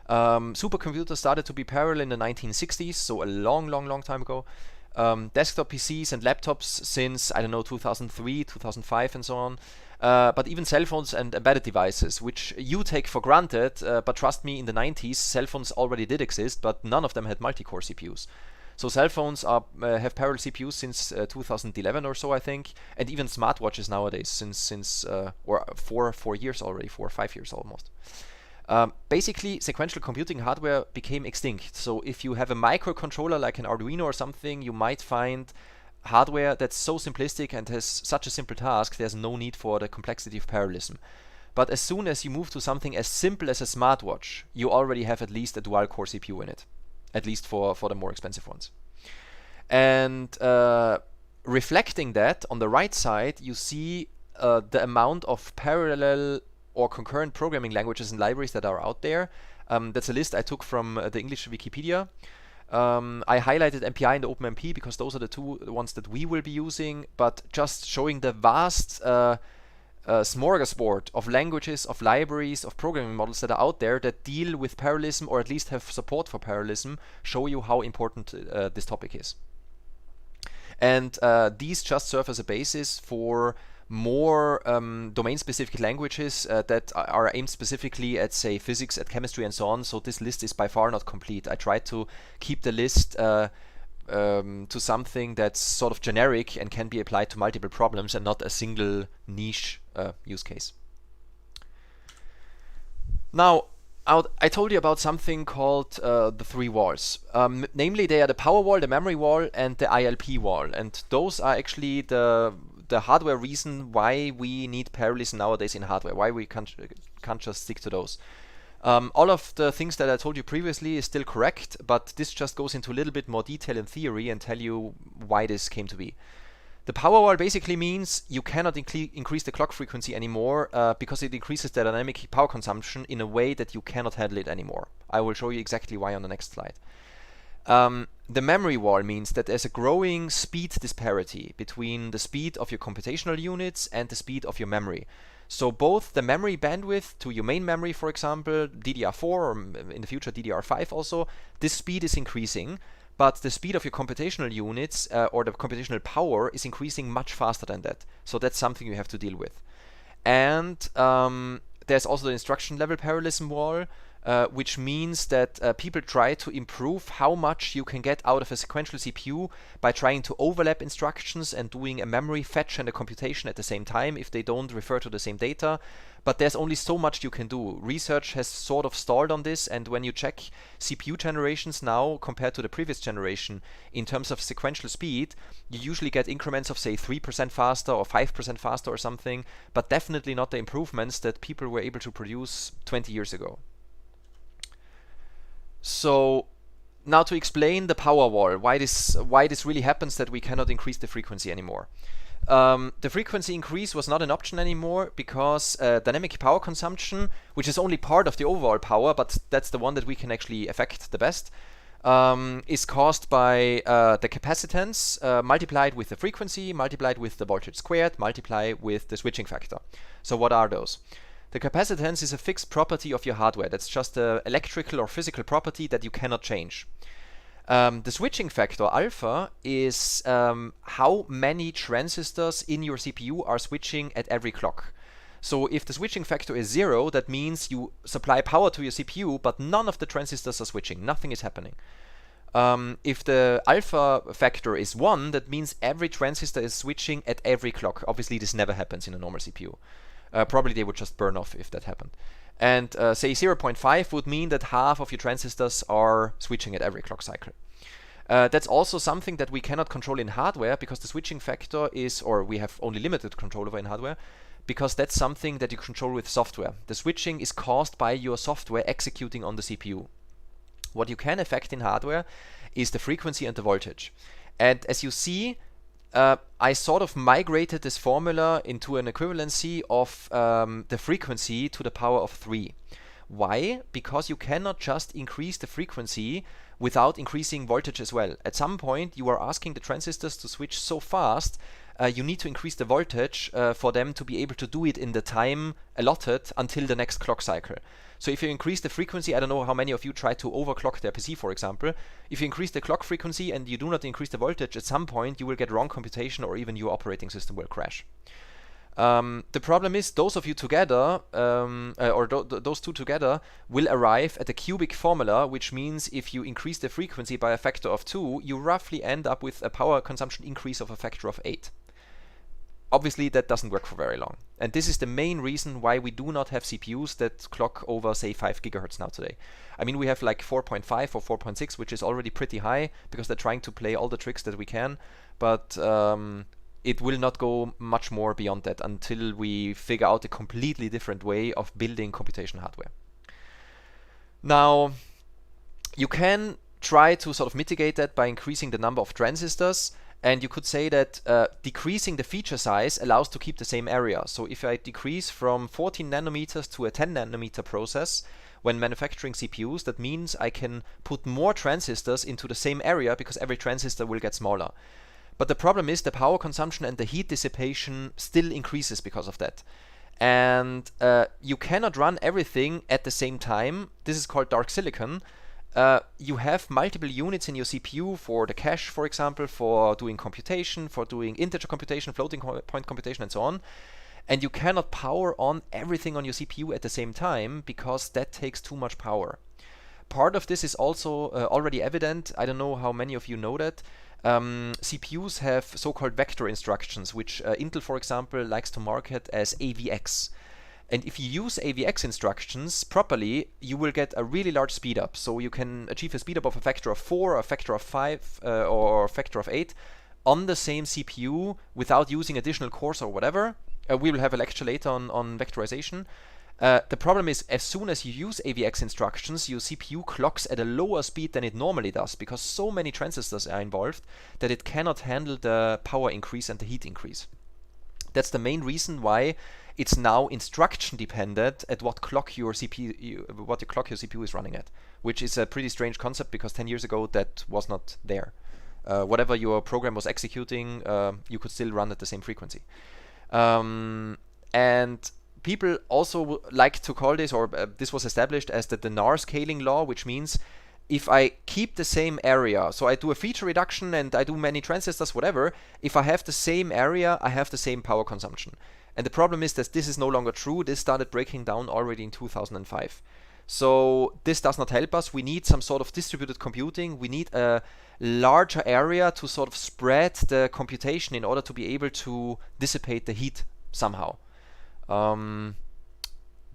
Supercomputers started to be parallel in the 1960s, so a long time ago. Desktop PCs and laptops since, I don't know, 2003, 2005 and so on. But even cell phones and embedded devices, which you take for granted, but trust me, in the 90s, cell phones already did exist, but none of them had multi-core CPUs. So cell phones have parallel CPUs since 2011 or so, I think, and even smartwatches nowadays since or 4 years already, 4 or 5 years almost. Basically, sequential computing hardware became extinct. So if you have a microcontroller like an Arduino or something, you might find hardware that's so simplistic and has such a simple task, there's no need for the complexity of parallelism. But as soon as you move to something as simple as a smartwatch, you already have at least a dual-core CPU in it, at least for the more expensive ones. And reflecting that, on the right side, you see the amount of parallel or concurrent programming languages and libraries that are out there. That's a list I took from the English Wikipedia. I highlighted MPI and OpenMP because those are the two ones that we will be using, but just showing the vast smorgasbord of languages, of libraries, of programming models that are out there that deal with parallelism, or at least have support for parallelism, show you how important this topic is. And these just serve as a basis for more domain-specific languages that are aimed specifically at, say, physics, at chemistry, and so on. So this list is by far not complete. I tried to keep the list to something that's sort of generic and can be applied to multiple problems and not a single niche use case. Now, I told you about something called the three walls. Namely, they are the power wall, the memory wall, and the ILP wall. And those are actually the hardware reason why we need parallelism nowadays in hardware, why we can't just stick to those. All of the things that I told you previously is still correct, but this just goes into a little bit more detail in theory and tell you why this came to be. The power wall basically means you cannot increase the clock frequency anymore because it increases the dynamic power consumption in a way that you cannot handle it anymore. I will show you exactly why on the next slide. The memory wall means that there's a growing speed disparity between the speed of your computational units and the speed of your memory. So both the memory bandwidth to your main memory, for example, DDR4 or in the future DDR5 also, this speed is increasing, but the speed of your computational units or the computational power is increasing much faster than that. So that's something you have to deal with. And there's also the instruction level parallelism wall. which means that people try to improve how much you can get out of a sequential CPU by trying to overlap instructions and doing a memory fetch and a computation at the same time if they don't refer to the same data. But there's only so much you can do. Research has sort of stalled on this, and when you check CPU generations now compared to the previous generation in terms of sequential speed, you usually get increments of say 3% faster or 5% faster or something, but definitely not the improvements that people were able to produce 20 years ago. So now to explain the power wall, why this really happens that we cannot increase the frequency anymore. The frequency increase was not an option anymore because dynamic power consumption, which is only part of the overall power, but that's the one that we can actually affect the best, is caused by the capacitance multiplied with the frequency, multiplied with the voltage squared, multiplied with the switching factor. So what are those? The capacitance is a fixed property of your hardware. That's just an electrical or physical property that you cannot change. The switching factor alpha is how many transistors in your CPU are switching at every clock. So if the switching factor is 0, that means you supply power to your CPU, but none of the transistors are switching. Nothing is happening. If the alpha factor is 1, that means every transistor is switching at every clock. Obviously, this never happens in a normal CPU. Probably they would just burn off if that happened. And say 0.5 would mean that half of your transistors are switching at every clock cycle. That's also something that we cannot control in hardware because the switching factor is, or we have only limited control over in hardware, because that's something that you control with software. The switching is caused by your software executing on the CPU. What you can affect in hardware is the frequency and the voltage. And as you see, I sort of migrated this formula into an equivalency of the frequency to the power of 3. Why? Because you cannot just increase the frequency without increasing voltage as well. At some point, you are asking the transistors to switch so fast, you need to increase the voltage for them to be able to do it in the time allotted until the next clock cycle. So if you increase the frequency, I don't know how many of you try to overclock their PC, for example. If you increase the clock frequency and you do not increase the voltage, at some point you will get wrong computation or even your operating system will crash. The problem is those of you together, those two together, will arrive at a cubic formula, which means if you increase the frequency by a factor of 2, you roughly end up with a power consumption increase of a factor of 8. Obviously, that doesn't work for very long. And this is the main reason why we do not have CPUs that clock over, say, 5 gigahertz now today. I mean, we have like 4.5 or 4.6, which is already pretty high because they're trying to play all the tricks that we can. But it will not go much more beyond that until we figure out a completely different way of building computation hardware. Now, you can try to sort of mitigate that by increasing the number of transistors. And you could say that decreasing the feature size allows to keep the same area. So if I decrease from 14 nanometers to a 10 nanometer process when manufacturing CPUs, that means I can put more transistors into the same area because every transistor will get smaller. But the problem is the power consumption and the heat dissipation still increases because of that. And you cannot run everything at the same time. This is called dark silicon. You have multiple units in your CPU for the cache, for example, for doing computation, for doing integer computation, floating point computation, and so on. And you cannot power on everything on your CPU at the same time because that takes too much power. Part of this is also already evident. I don't know how many of you know that. CPUs have so-called vector instructions, which Intel, for example, likes to market as AVX. And if you use AVX instructions properly, you will get a really large speed up. So you can achieve a speed up of a factor of 4, a factor of 5, or a factor of 8 on the same CPU without using additional cores or whatever. We will have a lecture later on vectorization. The problem is, as soon as you use AVX instructions, your CPU clocks at a lower speed than it normally does because so many transistors are involved that it cannot handle the power increase and the heat increase. That's the main reason why it's now instruction dependent at what clock your CPU is running at, which is a pretty strange concept because 10 years ago that was not there. Whatever your program was executing, you could still run at the same frequency. And people also like to call this, or this was established as the Denard scaling law, which means if I keep the same area, so I do a feature reduction and I do many transistors, whatever, if I have the same area, I have the same power consumption. And the problem is that this is no longer true. This started breaking down already in 2005. So this does not help us. We need some sort of distributed computing. We need a larger area to sort of spread the computation in order to be able to dissipate the heat somehow.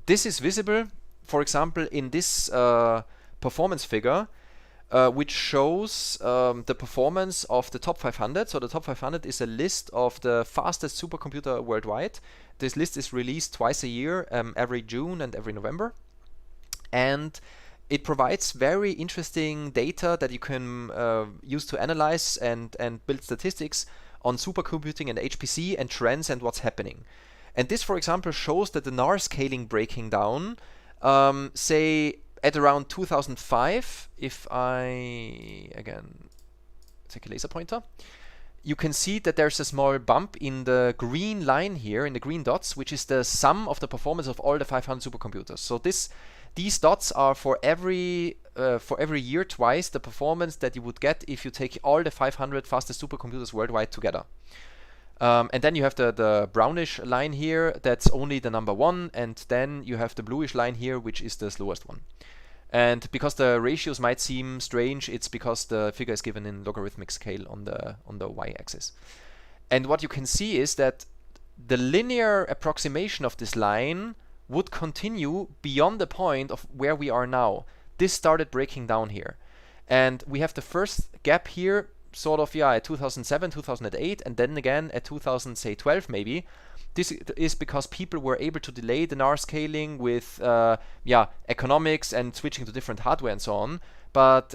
This is visible, for example, in this performance figure, which shows the performance of the top 500. So the top 500 is a list of the fastest supercomputer worldwide. This list is released twice a year, every June and every November. And it provides very interesting data that you can use to analyze and build statistics on supercomputing and HPC and trends and what's happening. And this, for example, shows that the NAR scaling breaking down, say at around 2005, if I, again, take a laser pointer, you can see that there's a small bump in the green line here, in the green dots, which is the sum of the performance of all the 500 supercomputers. So these dots are for every year twice the performance that you would get if you take all the 500 fastest supercomputers worldwide together. And then you have the brownish line here, that's only the number 1, and then you have the bluish line here, which is the slowest one. And because the ratios might seem strange, it's because the figure is given in logarithmic scale on the y-axis. And what you can see is that the linear approximation of this line would continue beyond the point of where we are now. This started breaking down here. And we have the first gap here, sort of, at 2007, 2008, and then again at 2012 maybe. This is because people were able to delay the NAR scaling with economics and switching to different hardware and so on. But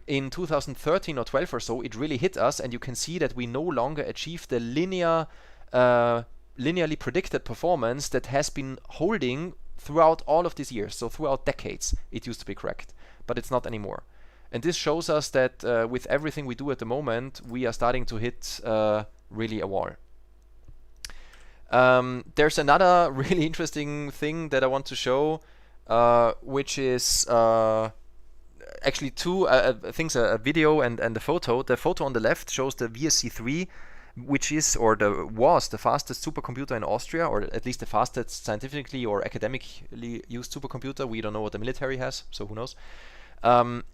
in 2013 or 12 or so, it really hit us, and you can see that we no longer achieve the linearly predicted performance that has been holding throughout all of these years. So throughout decades, it used to be correct, but it's not anymore. And this shows us that with everything we do at the moment, we are starting to hit really a wall. There's another really interesting thing that I want to show, which is actually two things, a video and a photo. The photo on the left shows the VSC3, which is, or was the fastest supercomputer in Austria, or at least the fastest scientifically or academically used supercomputer. We don't know what the military has, so who knows.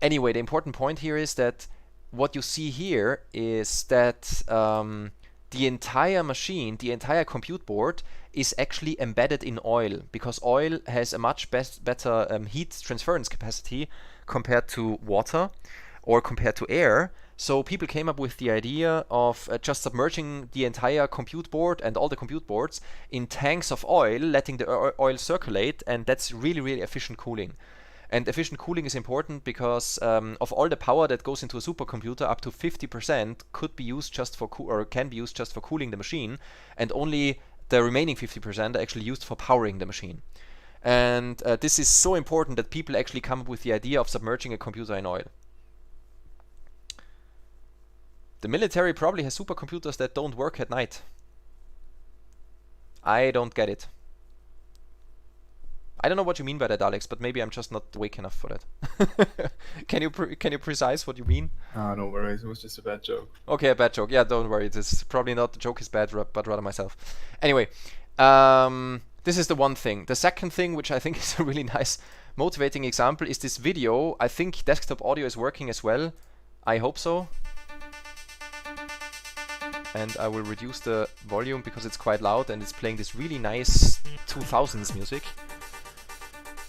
Anyway, the important point here is that what you see here is that the entire machine, the entire compute board, is actually embedded in oil, because oil has a much better heat transference capacity compared to water or compared to air. So people came up with the idea of just submerging the entire compute board and all the compute boards in tanks of oil, letting the oil circulate, and that's really, really efficient cooling. And efficient cooling is important because of all the power that goes into a supercomputer, up to 50% could be used just for can be used just for cooling the machine, and only the remaining 50% are actually used for powering the machine. And this is so important that people actually come up with the idea of submerging a computer in oil. The military probably has supercomputers that don't work at night. I don't get it. I don't know what you mean by that, Alex, but maybe I'm just not awake enough for that. Can you precise what you mean? No worries, it was just a bad joke. Okay, a bad joke. Yeah, don't worry. This is probably not the joke is bad, but rather myself. Anyway, this is the one thing. The second thing, which I think is a really nice motivating example, is this video. I think desktop audio is working as well. I hope so. And I will reduce the volume because it's quite loud and it's playing this really nice 2000s music.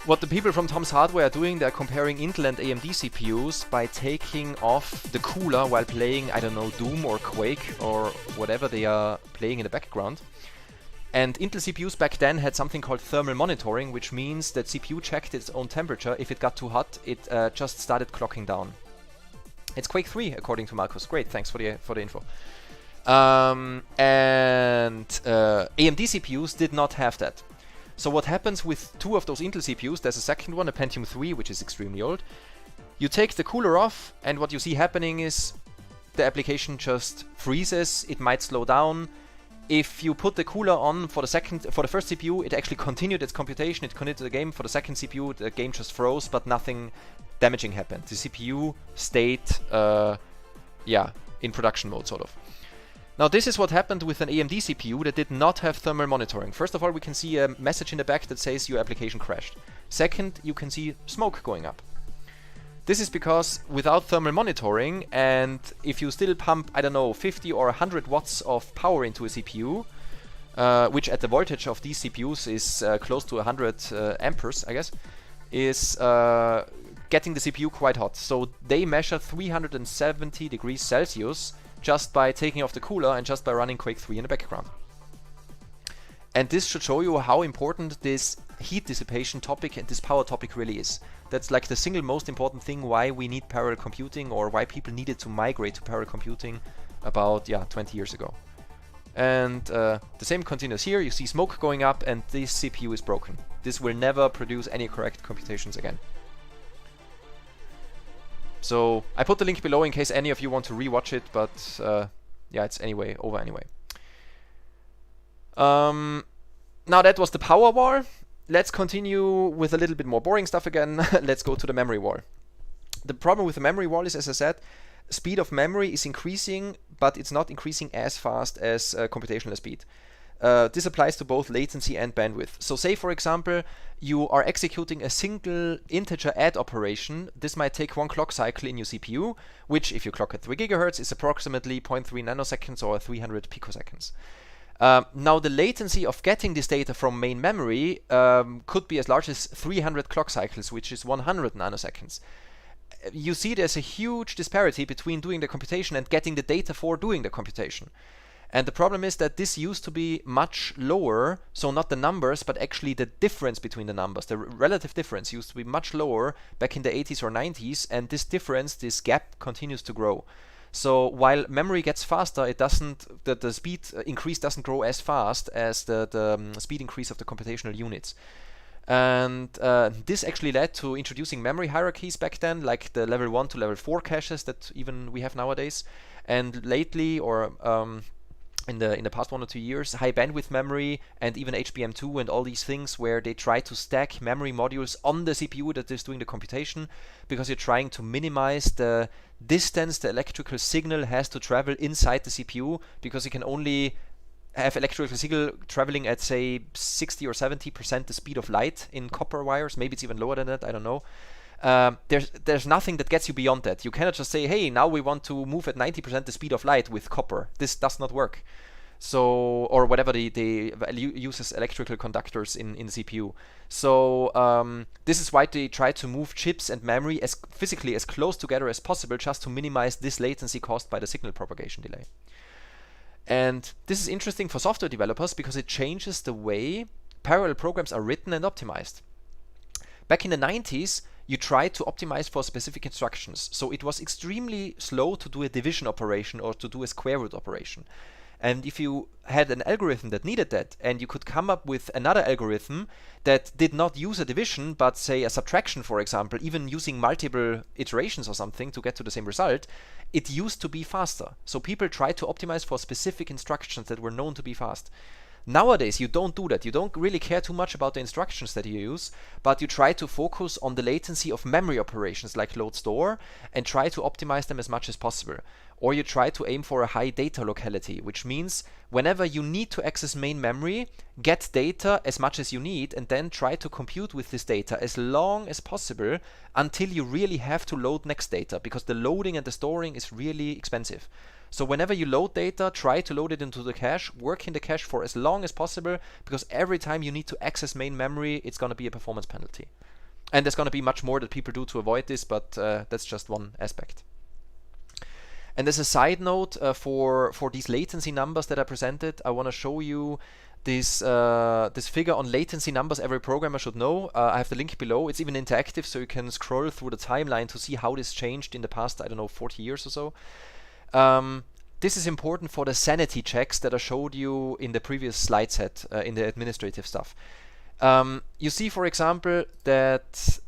What the people from Tom's Hardware are doing, they're comparing Intel and AMD CPUs by taking off the cooler while playing, I don't know, Doom or Quake or whatever they are playing in the background. And Intel CPUs back then had something called thermal monitoring, which means that CPU checked its own temperature. If it got too hot, it just started clocking down. It's Quake 3, according to Marcus. Great, thanks for the info. And AMD CPUs did not have that. So what happens with two of those Intel CPUs, there's a second one, a Pentium 3, which is extremely old. You take the cooler off, and what you see happening is the application just freezes, it might slow down. If you put the cooler on for the first CPU, it actually continued its computation, it continued the game. For the second CPU, the game just froze, but nothing damaging happened. The CPU stayed, in production mode, sort of. Now this is what happened with an AMD CPU that did not have thermal monitoring. First of all, we can see a message in the back that says your application crashed. Second, you can see smoke going up. This is because without thermal monitoring, and if you still pump, I don't know, 50 or 100 watts of power into a CPU, which at the voltage of these CPUs is close to 100 amperes, I guess, is getting the CPU quite hot. So they measure 370 degrees Celsius just by taking off the cooler and just by running Quake 3 in the background. And this should show you how important this heat dissipation topic and this power topic really is. That's like the single most important thing why we need parallel computing, or why people needed to migrate to parallel computing about 20 years ago. And the same continues here. You see smoke going up and this CPU is broken. This will never produce any correct computations again. So I put the link below in case any of you want to rewatch it, but it's anyway over anyway. Now that was the power wall. Let's continue with a little bit more boring stuff again. Let's go to the memory wall. The problem with the memory wall is, as I said, speed of memory is increasing, but it's not increasing as fast as computational speed. This applies to both latency and bandwidth. So say, for example, you are executing a single integer add operation. This might take 1 clock cycle in your CPU, which, if you clock at 3 GHz, is approximately 0.3 nanoseconds or 300 picoseconds. Now the latency of getting this data from main memory could be as large as 300 clock cycles, which is 100 nanoseconds. You see there's a huge disparity between doing the computation and getting the data for doing the computation. And the problem is that this used to be much lower, so not the numbers, but actually the difference between the numbers. The relative difference used to be much lower back in the 80s or 90s, and this difference, this gap, continues to grow. So while memory gets faster, it doesn't. The speed increase doesn't grow as fast as the speed increase of the computational units. And this actually led to introducing memory hierarchies back then, like the level 1 to level 4 caches that even we have nowadays. And lately, or in the past 1 or 2 years, high bandwidth memory and even HBM2 and all these things where they try to stack memory modules on the CPU that is doing the computation, because you're trying to minimize the distance the electrical signal has to travel inside the CPU, because you can only have electrical signal traveling at, say, 60 or 70% the speed of light in copper wires. Maybe it's even lower than that, I don't know. There's nothing that gets you beyond that. You cannot just say, hey, now we want to move at 90% the speed of light with copper. This does not work. So, or whatever they use as electrical conductors in the CPU. So this is why they try to move chips and memory as physically as close together as possible, just to minimize this latency caused by the signal propagation delay. And this is interesting for software developers because it changes the way parallel programs are written and optimized. Back in the 90s, you tried to optimize for specific instructions. So it was extremely slow to do a division operation or to do a square root operation. And if you had an algorithm that needed that, and you could come up with another algorithm that did not use a division, but say a subtraction, for example, even using multiple iterations or something to get to the same result, it used to be faster. So people tried to optimize for specific instructions that were known to be fast. Nowadays, you don't do that. You don't really care too much about the instructions that you use, but you try to focus on the latency of memory operations like load store and try to optimize them as much as possible. Or you try to aim for a high data locality, which means whenever you need to access main memory, get data as much as you need and then try to compute with this data as long as possible until you really have to load next data, because the loading and the storing is really expensive. So whenever you load data, try to load it into the cache, work in the cache for as long as possible, because every time you need to access main memory, it's going to be a performance penalty. And there's going to be much more that people do to avoid this, but that's just one aspect. And as a side note, for these latency numbers that I presented, I want to show you this figure on latency numbers every programmer should know. I have the link below. It's even interactive, so you can scroll through the timeline to see how this changed in the past, I don't know, 40 years or so. This is important for the sanity checks that I showed you in the previous slide set in the administrative stuff. You see, for example, that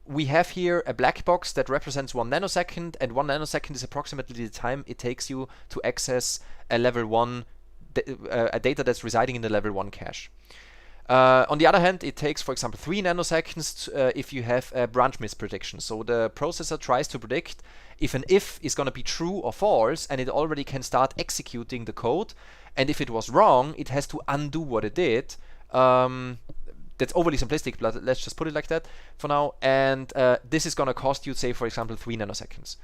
we have here a black box that represents 1 nanosecond, and 1 nanosecond is approximately the time it takes you to access a level 1 a data that's residing in the level 1 cache. On the other hand, it takes, for example, 3 nanoseconds if you have a branch misprediction. So the processor tries to predict if an if is going to be true or false, and it already can start executing the code. And if it was wrong, it has to undo what it did. That's overly simplistic, but let's just put it like that for now. And this is going to cost you, say, for example, 3 nanoseconds.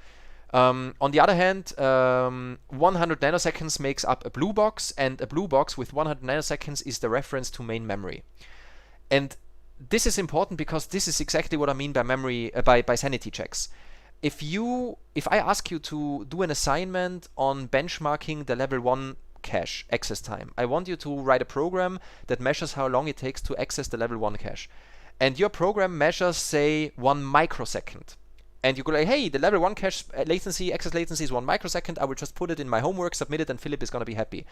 On the other hand, 100 nanoseconds makes up a blue box, and a blue box with 100 nanoseconds is the reference to main memory. And this is important because this is exactly what I mean by memory by sanity checks. If I ask you to do an assignment on benchmarking the level 1 cache access time, I want you to write a program that measures how long it takes to access the level 1 cache. And your program measures, say, 1 microsecond. And you go like, hey, the level 1 cache access latency is 1 microsecond. I will just put it in my homework, submit it, and Philip is going to be happy.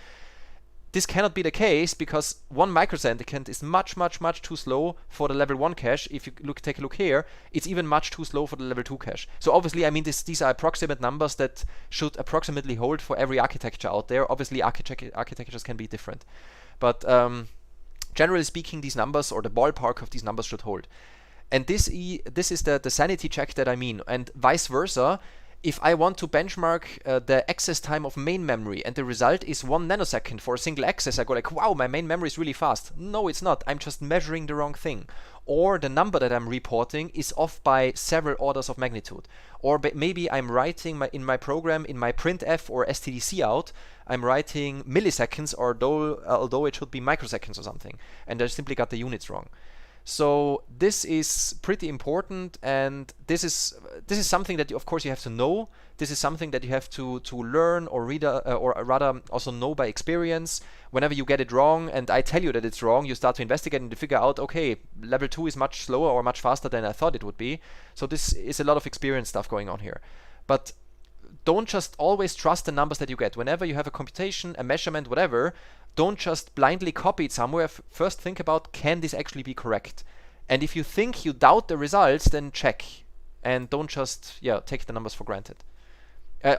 This cannot be the case because 1 microsecond is much, much, much too slow for the level 1 cache. If you take a look here, it's even much too slow for the level 2 cache. So obviously, I mean, these are approximate numbers that should approximately hold for every architecture out there. Obviously, architectures can be different. But generally speaking, these numbers, or the ballpark of these numbers, should hold. And this is the sanity check that I mean. And vice versa, if I want to benchmark the access time of main memory and the result is 1 nanosecond for a single access, I go like, wow, my main memory is really fast. No, it's not. I'm just measuring the wrong thing. Or the number that I'm reporting is off by several orders of magnitude. Or maybe I'm writing in my program, in my printf or stdc out, I'm writing milliseconds, although it should be microseconds or something. And I simply got the units wrong. So this is pretty important, and this is something that of course you have to know. This is something that you have to learn or read or rather also know by experience. Whenever you get it wrong and I tell you that it's wrong, you start to investigate and to figure out, okay, level 2 is much slower or much faster than I thought it would be. So this is a lot of experience stuff going on here. But don't just always trust the numbers that you get. Whenever you have a computation, a measurement, whatever, don't just blindly copy it somewhere. First think about, can this actually be correct? And if you think you doubt the results, then check. And don't just take the numbers for granted.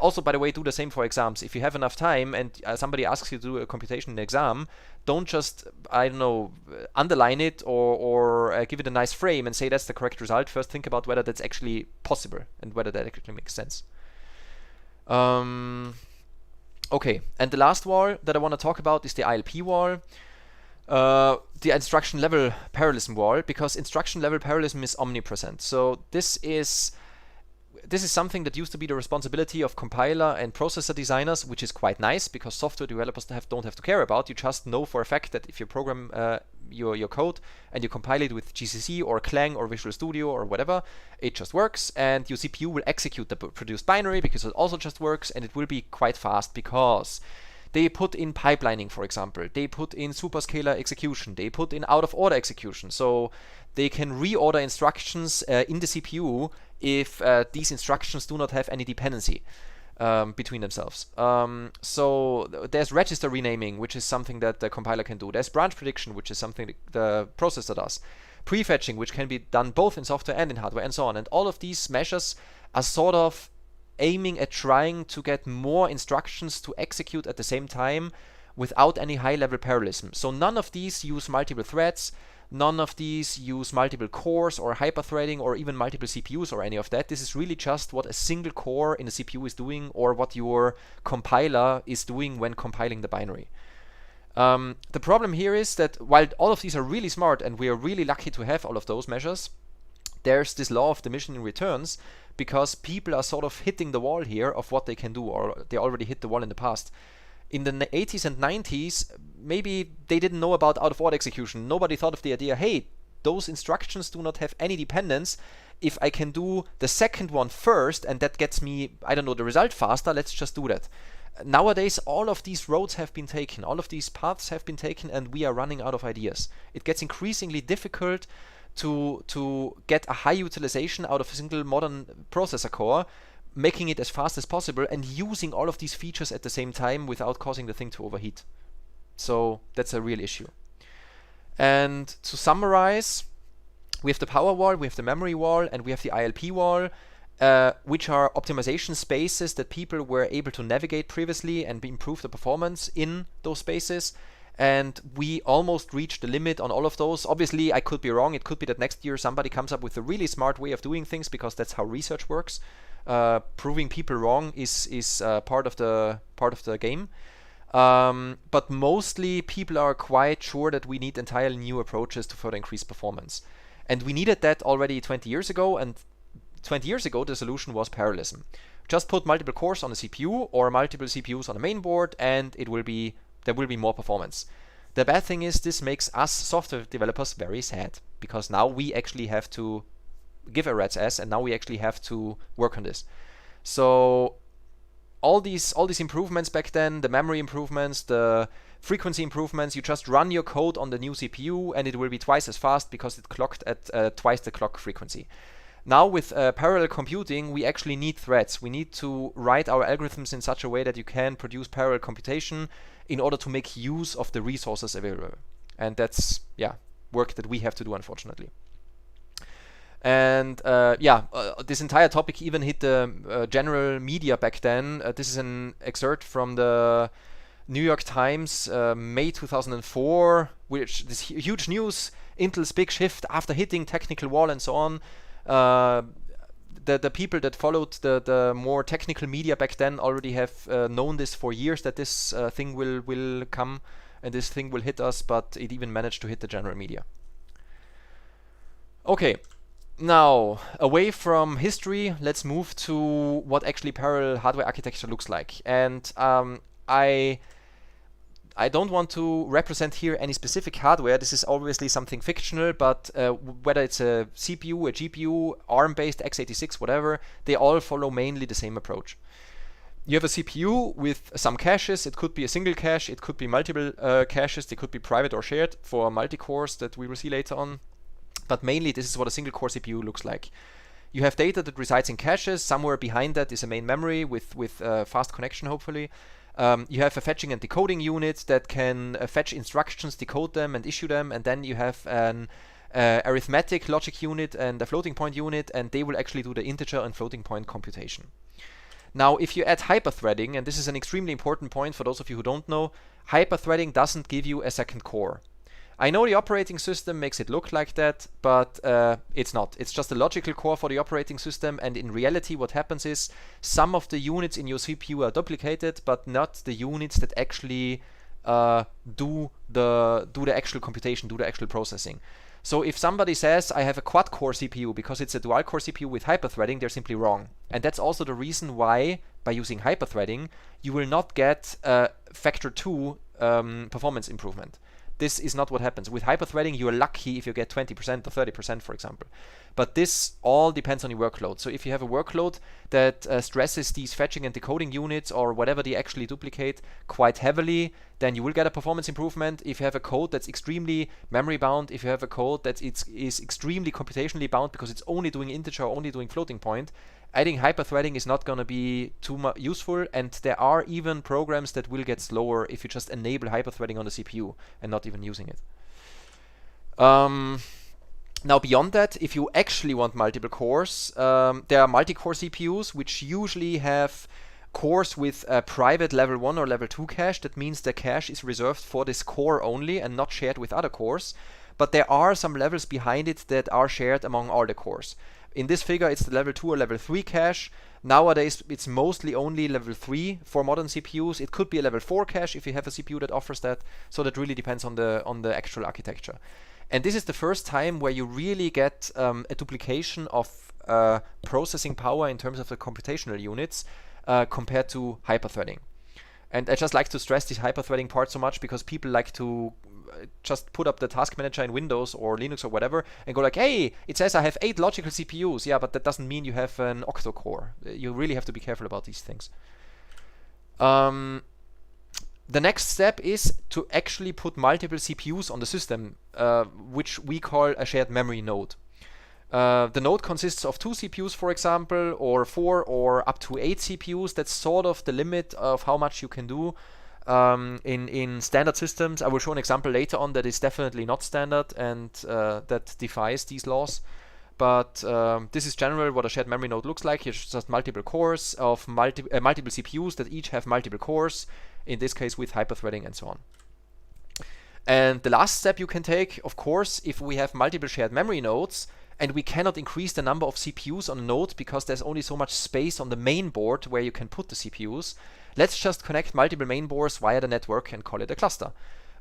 Also, by the way, do the same for exams. If you have enough time and somebody asks you to do a computation in an exam, don't just, I don't know, underline it or give it a nice frame and say that's the correct result. First think about whether that's actually possible and whether that actually makes sense. Okay, and the last wall that I want to talk about is the ILP wall, the instruction level parallelism wall, because instruction level parallelism is omnipresent. So this is something that used to be the responsibility of compiler and processor designers, which is quite nice because software developers don't have to care about. You just know for a fact that if you program your code and you compile it with GCC or Clang or Visual Studio or whatever, it just works, and your CPU will execute the produced binary because it also just works, and it will be quite fast because they put in pipelining, for example. They put in superscalar execution. They put in out-of-order execution. So they can reorder instructions in the CPU if these instructions do not have any dependency between themselves. So there's register renaming, which is something that the compiler can do. There's branch prediction, which is something the processor does. Prefetching, which can be done both in software and in hardware, and so on. And all of these measures are sort of aiming at trying to get more instructions to execute at the same time without any high-level parallelism. So none of these use multiple threads. None of these use multiple cores or hyperthreading or even multiple CPUs or any of that. This is really just what a single core in a CPU is doing, or what your compiler is doing when compiling the binary. The problem here is that while all of these are really smart and we are really lucky to have all of those measures, there's this law of diminishing returns, because people are sort of hitting the wall here of what they can do, or they already hit the wall in the past. In the 80s and 90s, maybe they didn't know about out-of-order execution. Nobody thought of the idea, hey, those instructions do not have any dependence. If I can do the second one first and that gets me, I don't know, the result faster, let's just do that. Nowadays, all of these roads have been taken, all of these paths have been taken, and we are running out of ideas. It gets increasingly difficult to get a high utilization out of a single modern processor core, making it as fast as possible and using all of these features at the same time without causing the thing to overheat. So that's a real issue. And to summarize, we have the power wall, we have the memory wall, and we have the ILP wall, which are optimization spaces that people were able to navigate previously and improve the performance in those spaces. and we almost reached the limit on all of those. Obviously, I could be wrong. It could be that next year somebody comes up with a really smart way of doing things, because that's how research works. Proving people wrong is part of the game. But mostly people are quite sure that we need entirely new approaches to further increase performance. And we needed that already 20 years ago, and 20 years ago the solution was parallelism. Just put multiple cores on a CPU or multiple CPUs on a main board, and there will be more performance. The bad thing is this makes us software developers very sad, because now we actually have to give a rat's ass, and now we actually have to work on this. So all these improvements back then, the memory improvements, the frequency improvements, you just run your code on the new CPU and it will be twice as fast because it clocked at twice the clock frequency. Now with parallel computing, we actually need threads. We need to write our algorithms in such a way that you can produce parallel computation in order to make use of the resources available. And that's work that we have to do, unfortunately. And this entire topic even hit the general media back then. This is an excerpt from the New York Times, May 2004, which this huge news, Intel's big shift after hitting technical wall and so on. The people that followed the more technical media back then already have known this for years, that this thing will come and this thing will hit us, but it even managed to hit the general media. Okay. Now, away from history, let's move to what actually parallel hardware architecture looks like. And I don't want to represent here any specific hardware. This is obviously something fictional, but whether it's a CPU, a GPU, ARM-based, x86, whatever, they all follow mainly the same approach. You have a CPU with some caches. It could be a single cache. It could be multiple caches. They could be private or shared for multi-cores that we will see later on. But mainly this is what a single core CPU looks like. You have data that resides in caches. Somewhere behind that is a main memory with fast connection, hopefully. You have a fetching and decoding unit that can fetch instructions, decode them, and issue them. And then you have an arithmetic logic unit and a floating point unit, and they will actually do the integer and floating point computation. Now, if you add hyperthreading, and this is an extremely important point for those of you who don't know, hyperthreading doesn't give you a second core. I know the operating system makes it look like that, but it's not. It's just a logical core for the operating system, and in reality what happens is some of the units in your CPU are duplicated, but not the units that actually do the actual computation, do the actual processing. So if somebody says I have a quad-core CPU because it's a dual-core CPU with hyperthreading, they're simply wrong. And that's also the reason why, by using hyperthreading, you will not get a factor 2 performance improvement. This is not what happens. With hyperthreading, you are lucky if you get 20% or 30%, for example. But this all depends on your workload. So if you have a workload that stresses these fetching and decoding units or whatever they actually duplicate quite heavily, then you will get a performance improvement. If you have a code that's extremely memory bound, if you have a code that is extremely computationally bound because it's only doing integer or only doing floating point, adding hyperthreading is not going to be too useful, and there are even programs that will get slower if you just enable hyperthreading on the CPU and not even using it. Now beyond that, if you actually want multiple cores, there are multi-core CPUs which usually have cores with a private level 1 or level 2 cache. That means the cache is reserved for this core only and not shared with other cores. But there are some levels behind it that are shared among all the cores. In this figure, it's the level 2 or level 3 cache. Nowadays, it's mostly only level 3 for modern CPUs. It could be a level 4 cache if you have a CPU that offers that. So that really depends on the actual architecture. And this is the first time where you really get a duplication of processing power in terms of the computational units compared to hyperthreading. And I just like to stress this hyperthreading part so much because people like to just put up the task manager in Windows or Linux or whatever and go like, hey, it says I have 8 logical CPUs. Yeah, but that doesn't mean you have an octa-core. You really have to be careful about these things. The next step is to actually put multiple CPUs on the system, which we call a shared memory node. The node consists of 2 CPUs, for example, or 4 or up to 8 CPUs. That's sort of the limit of how much you can do in standard systems. I will show an example later on that is definitely not standard and that defies these laws. But this is generally what a shared memory node looks like. It's just multiple cores of multiple CPUs that each have multiple cores, in this case with hyperthreading and so on. And the last step you can take, of course, if we have multiple shared memory nodes and we cannot increase the number of CPUs on a node because there's only so much space on the main board where you can put the CPUs, let's just connect multiple main boards via the network and call it a cluster.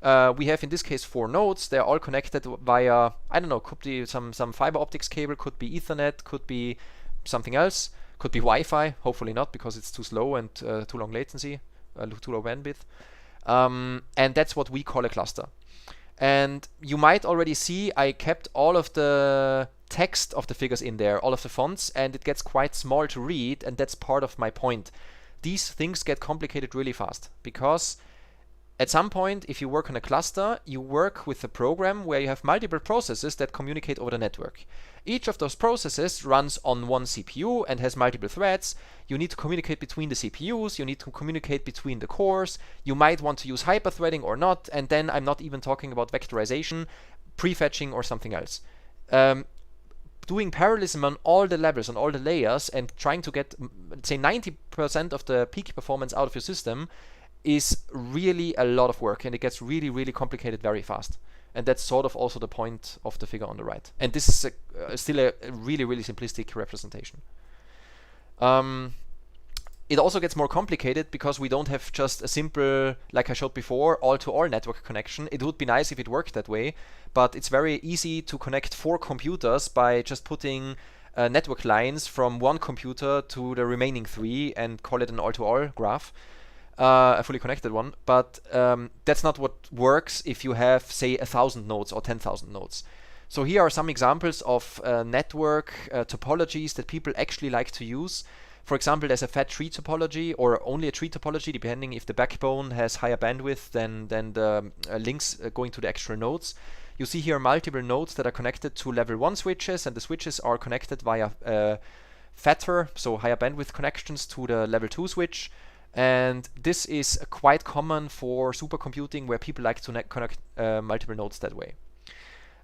We have in this case 4 nodes. They're all connected via, I don't know, could be some fiber optics cable, could be Ethernet, could be something else, could be Wi-Fi, hopefully not because it's too slow and too long latency, too low bandwidth. And that's what we call a cluster. And you might already see I kept all of the text of the figures in there, all of the fonts, and it gets quite small to read, and that's part of my point. These things get complicated really fast because at some point, if you work on a cluster, you work with a program where you have multiple processes that communicate over the network. Each of those processes runs on one CPU and has multiple threads. You need to communicate between the CPUs, you need to communicate between the cores, you might want to use hyperthreading or not, and then I'm not even talking about vectorization, prefetching or something else. Doing parallelism on all the levels, on all the layers, and trying to get, say, 90% of the peak performance out of your system is really a lot of work, and it gets really, really complicated very fast. And that's sort of also the point of the figure on the right. And this is still a really, really simplistic representation. It also gets more complicated because we don't have just a simple, like I showed before, all-to-all network connection. It would be nice if it worked that way, but it's very easy to connect 4 computers by just putting network lines from one computer to the remaining 3 and call it an all-to-all graph. A fully connected one, but that's not what works if you have, say, 1,000 nodes or 10,000 nodes. So here are some examples of network topologies that people actually like to use. For example, there's a fat tree topology or only a tree topology, depending if the backbone has higher bandwidth than the links going to the extra nodes. You see here multiple nodes that are connected to level 1 switches, and the switches are connected via fatter, so higher bandwidth connections to the level 2 switch. And this is quite common for supercomputing where people like to connect multiple nodes that way.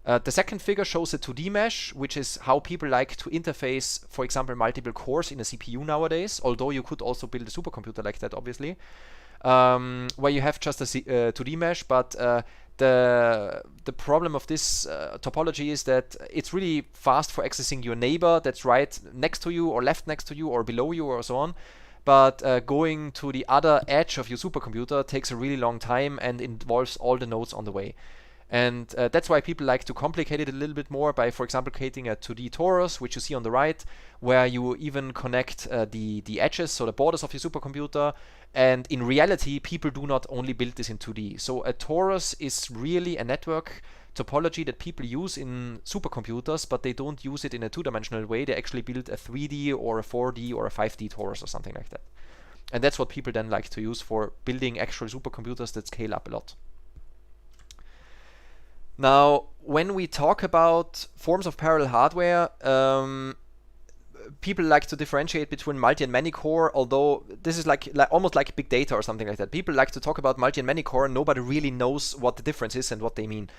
The second figure shows a 2D mesh, which is how people like to interface, for example, multiple cores in a CPU nowadays, although you could also build a supercomputer like that, obviously, where you have just a 2D mesh, but the problem of this topology is that it's really fast for accessing your neighbor that's right next to you or left next to you or below you or so on. But going to the other edge of your supercomputer takes a really long time and involves all the nodes on the way. And that's why people like to complicate it a little bit more by, for example, creating a 2D torus, which you see on the right, where you even connect the edges, so the borders of your supercomputer. And in reality, people do not only build this in 2D. So a torus is really a network topology that people use in supercomputers, but they don't use it in a 2-dimensional way. They actually build a 3D or a 4D or a 5D torus or something like that. And that's what people then like to use for building actual supercomputers that scale up a lot. Now, when we talk about forms of parallel hardware, people like to differentiate between multi and many core, although this is like almost like big data or something like that. People like to talk about multi and many core, and nobody really knows what the difference is and what they mean.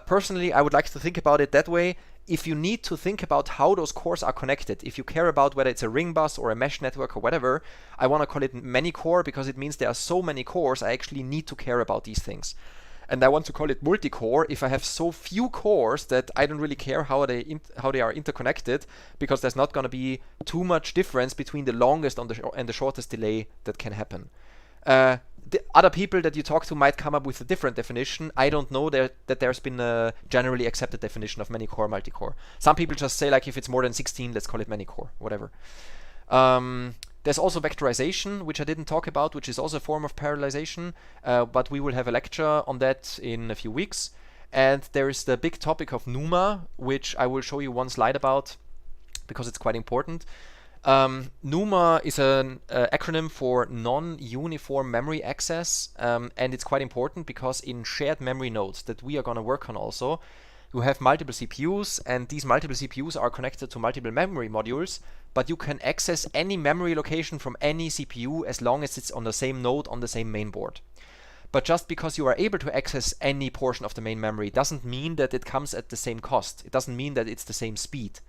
Personally, I would like to think about it that way. If you need to think about how those cores are connected, if you care about whether it's a ring bus or a mesh network or whatever, I want to call it many core because it means there are so many cores, I actually need to care about these things. And I want to call it multi-core if I have so few cores that I don't really care how they are interconnected, because there's not going to be too much difference between the longest and the shortest delay that can happen. The other people that you talk to might come up with a different definition. I don't know that there's been a generally accepted definition of many-core, multi-core. Some people just say, like, if it's more than 16, let's call it many-core, whatever. There's also vectorization, which I didn't talk about, which is also a form of parallelization, but we will have a lecture on that in a few weeks. And there is the big topic of NUMA, which I will show you one slide about because it's quite important. NUMA is an acronym for non-uniform memory access, and it's quite important because in shared memory nodes that we are going to work on also, you have multiple CPUs, and these multiple CPUs are connected to multiple memory modules, but you can access any memory location from any CPU as long as it's on the same node on the same main board. But just because you are able to access any portion of the main memory doesn't mean that it comes at the same cost. It doesn't mean that it's the same speed.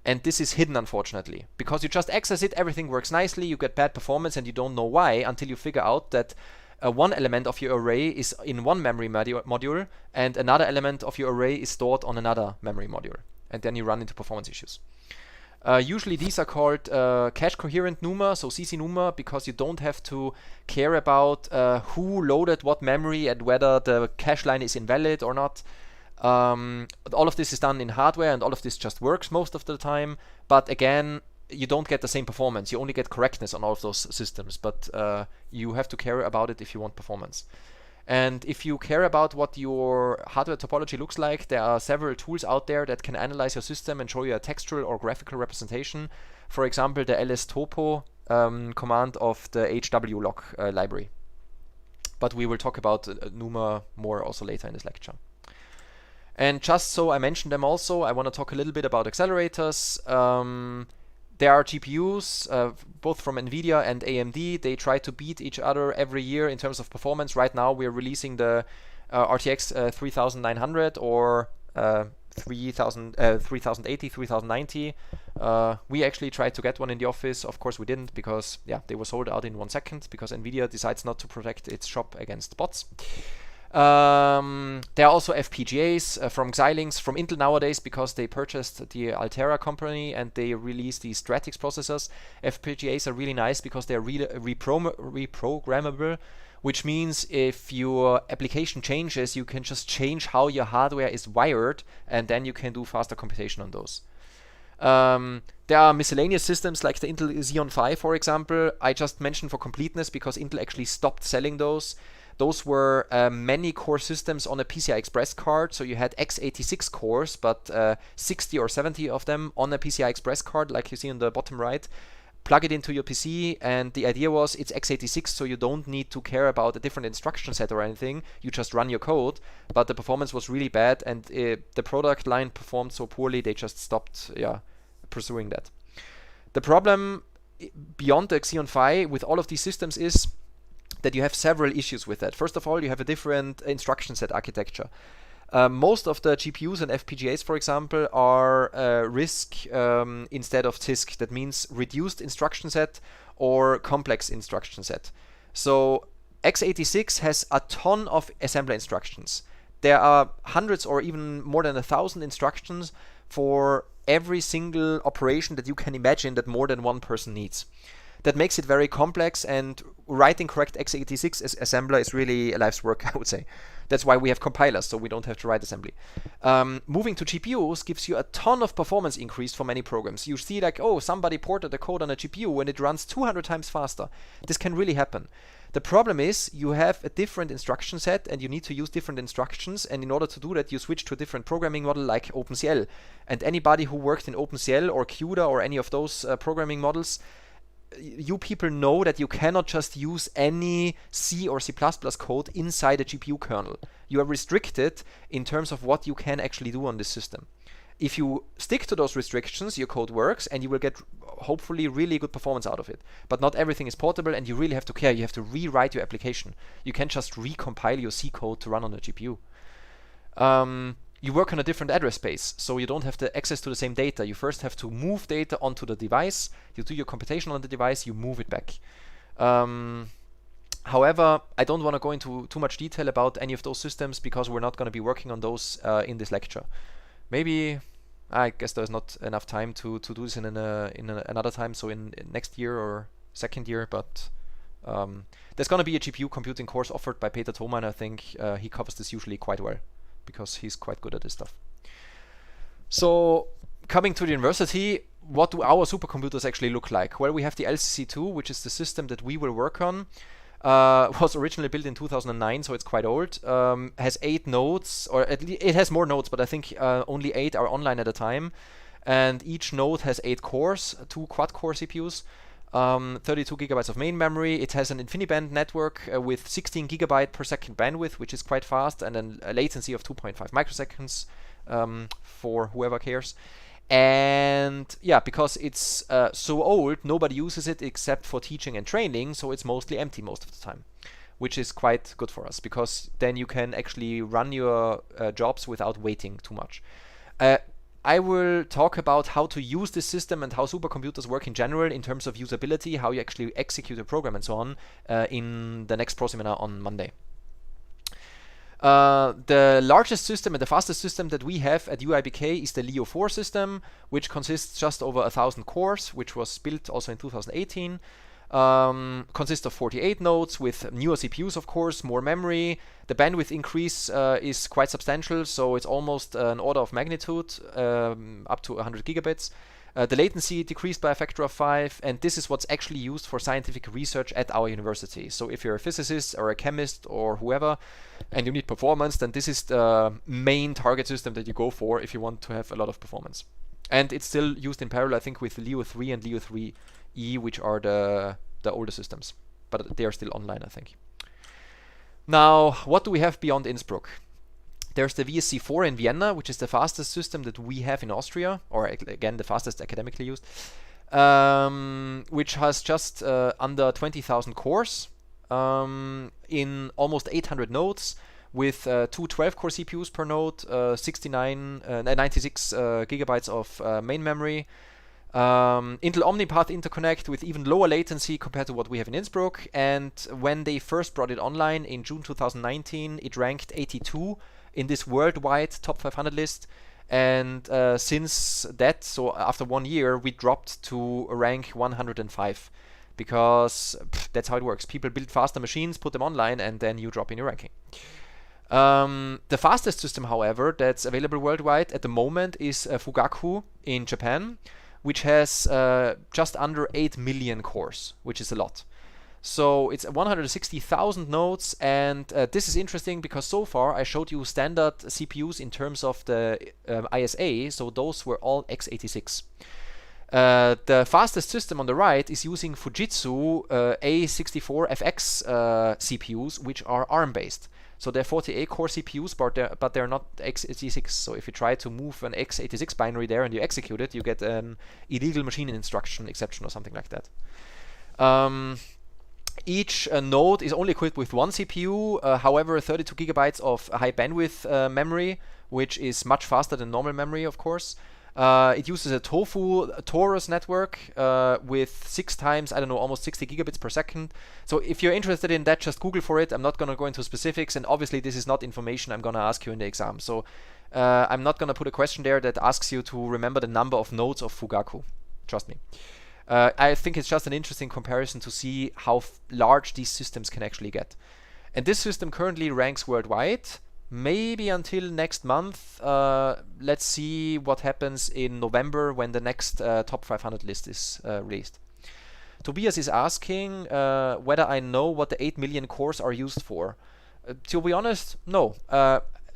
And this is hidden, unfortunately. Because you just access it, everything works nicely, you get bad performance, and you don't know why until you figure out that one element of your array is in one memory module, and another element of your array is stored on another memory module. And then you run into performance issues. Usually these are called cache coherent NUMA, so CC NUMA, because you don't have to care about who loaded what memory and whether the cache line is invalid or not. All of this is done in hardware, and all of this just works most of the time. But again, you don't get the same performance. You only get correctness on all of those systems, but you have to care about it if you want performance. And if you care about what your hardware topology looks like, there are several tools out there that can analyze your system and show you a textual or graphical representation. For example, the lstopo command of the hwlog library. But we will talk about NUMA more also later in this lecture. And just so I mentioned them also, I want to talk a little bit about accelerators. There are GPUs, both from NVIDIA and AMD. They try to beat each other every year in terms of performance. Right now, we're releasing the RTX 3900 or 3080, 3090. We actually tried to get one in the office. Of course, we didn't because, yeah, they were sold out in 1 second because NVIDIA decides not to protect its shop against bots. There are also FPGAs from Xilinx, from Intel nowadays, because they purchased the Altera company and they released these Stratix processors. FPGAs are really nice because they're reprogrammable, which means if your application changes, you can just change how your hardware is wired, and then you can do faster computation on those. There are miscellaneous systems like the Intel Xeon Phi, for example. I just mentioned for completeness because Intel actually stopped selling those. Those were many core systems on a PCI Express card. So you had x86 cores, but 60 or 70 of them on a PCI Express card, like you see on the bottom right. Plug it into your PC, and the idea was it's x86, so you don't need to care about a different instruction set or anything. You just run your code, but the performance was really bad, and the product line performed so poorly, they just stopped pursuing that. The problem beyond the Xeon Phi with all of these systems is that you have several issues with that. First of all, you have a different instruction set architecture. Most of the GPUs and FPGAs, for example, are RISC instead of CISC. That means reduced instruction set or complex instruction set. So x86 has a ton of assembler instructions. There are hundreds or even more than 1,000 instructions for every single operation that you can imagine that more than one person needs. That makes it very complex, and writing correct x86 assembler is really a life's work, I would say. That's why we have compilers, so we don't have to write assembly. Moving to GPUs gives you a ton of performance increase for many programs. You see like, oh, somebody ported the code on a GPU and it runs 200 times faster. This can really happen. The problem is you have a different instruction set and you need to use different instructions, and in order to do that you switch to a different programming model like OpenCL. And anybody who worked in OpenCL or CUDA or any of those programming models, you people know that you cannot just use any C or C++ code inside a GPU kernel. You are restricted in terms of what you can actually do on this system. If you stick to those restrictions, your code works and you will get hopefully really good performance out of it. But not everything is portable, and you really have to care. You have to rewrite your application. You can't just recompile your C code to run on a GPU. You work on a different address space, so you don't have the access to the same data. You first have to move data onto the device, you do your computation on the device, you move it back. However, I don't want to go into too much detail about any of those systems because we're not going to be working on those in this lecture. Maybe, I guess there's not enough time to do this in another time, so in next year or second year, but there's going to be a GPU computing course offered by Peter Thoma, and I think he covers this usually quite well, because he's quite good at this stuff. So coming to the university, what do our supercomputers actually look like? Well, we have the LCC2, which is the system that we will work on. Was originally built in 2009, so it's quite old. Has 8 nodes, or at least it has more nodes, but I think only 8 are online at a time. And each node has 8 cores, 2 quad-core CPUs. 32 gigabytes of main memory. It has an InfiniBand network with 16 gigabyte per second bandwidth, which is quite fast, and then a latency of 2.5 microseconds for whoever cares. And yeah, because it's so old, nobody uses it except for teaching and training, so it's mostly empty most of the time, which is quite good for us, because then you can actually run your jobs without waiting too much. I will talk about how to use this system and how supercomputers work in general in terms of usability, how you actually execute a program and so on in the next Pro Seminar on Monday. The largest system and the fastest system that we have at UIBK is the Leo 4 system, which consists just over 1,000 cores, which was built also in 2018. Consists of 48 nodes with newer CPUs, of course, more memory. The bandwidth increase is quite substantial, so it's almost an order of magnitude, up to 100 gigabits. The latency decreased by a factor of 5, and this is what's actually used for scientific research at our university. So if you're a physicist or a chemist or whoever, and you need performance, then this is the main target system that you go for if you want to have a lot of performance. And it's still used in parallel, I think, with Leo 3 and Leo 3E, which are the older systems, but they are still online, I think. Now, what do we have beyond Innsbruck? There's the VSC4 in Vienna, which is the fastest system that we have in Austria, or again, the fastest academically used, which has just under 20,000 cores in almost 800 nodes with two 12-core CPUs per node, 96 gigabytes of main memory, Intel OmniPath interconnect with even lower latency compared to what we have in Innsbruck. And when they first brought it online in June 2019, it ranked 82 in this worldwide top 500 list. And since that, so after 1 year, we dropped to rank 105 because that's how it works. People build faster machines, put them online, and then you drop in your ranking. The fastest system, however, that's available worldwide at the moment is Fugaku in Japan, which has just under 8 million cores, which is a lot. So it's 160,000 nodes, and this is interesting because so far I showed you standard CPUs in terms of the ISA, so those were all x86. The fastest system on the right is using Fujitsu A64FX CPUs, which are ARM-based. So they're 48-core CPUs, but they're not x86. So if you try to move an x86 binary there and you execute it, you get an illegal machine instruction exception or something like that. Each node is only equipped with one CPU, however 32 gigabytes of high bandwidth memory, which is much faster than normal memory, of course. It uses a Tofu Torus network with 6 times, I don't know, almost 60 gigabits per second. So if you're interested in that, just Google for it. I'm not going to go into specifics, and obviously this is not information I'm going to ask you in the exam. So I'm not going to put a question there that asks you to remember the number of nodes of Fugaku. Trust me. I think it's just an interesting comparison to see how large these systems can actually get. And this system currently ranks worldwide. Maybe until next month. Let's see what happens in November when the next top 500 list is released. Tobias is asking whether I know what the 8 million cores are used for. To be honest, no.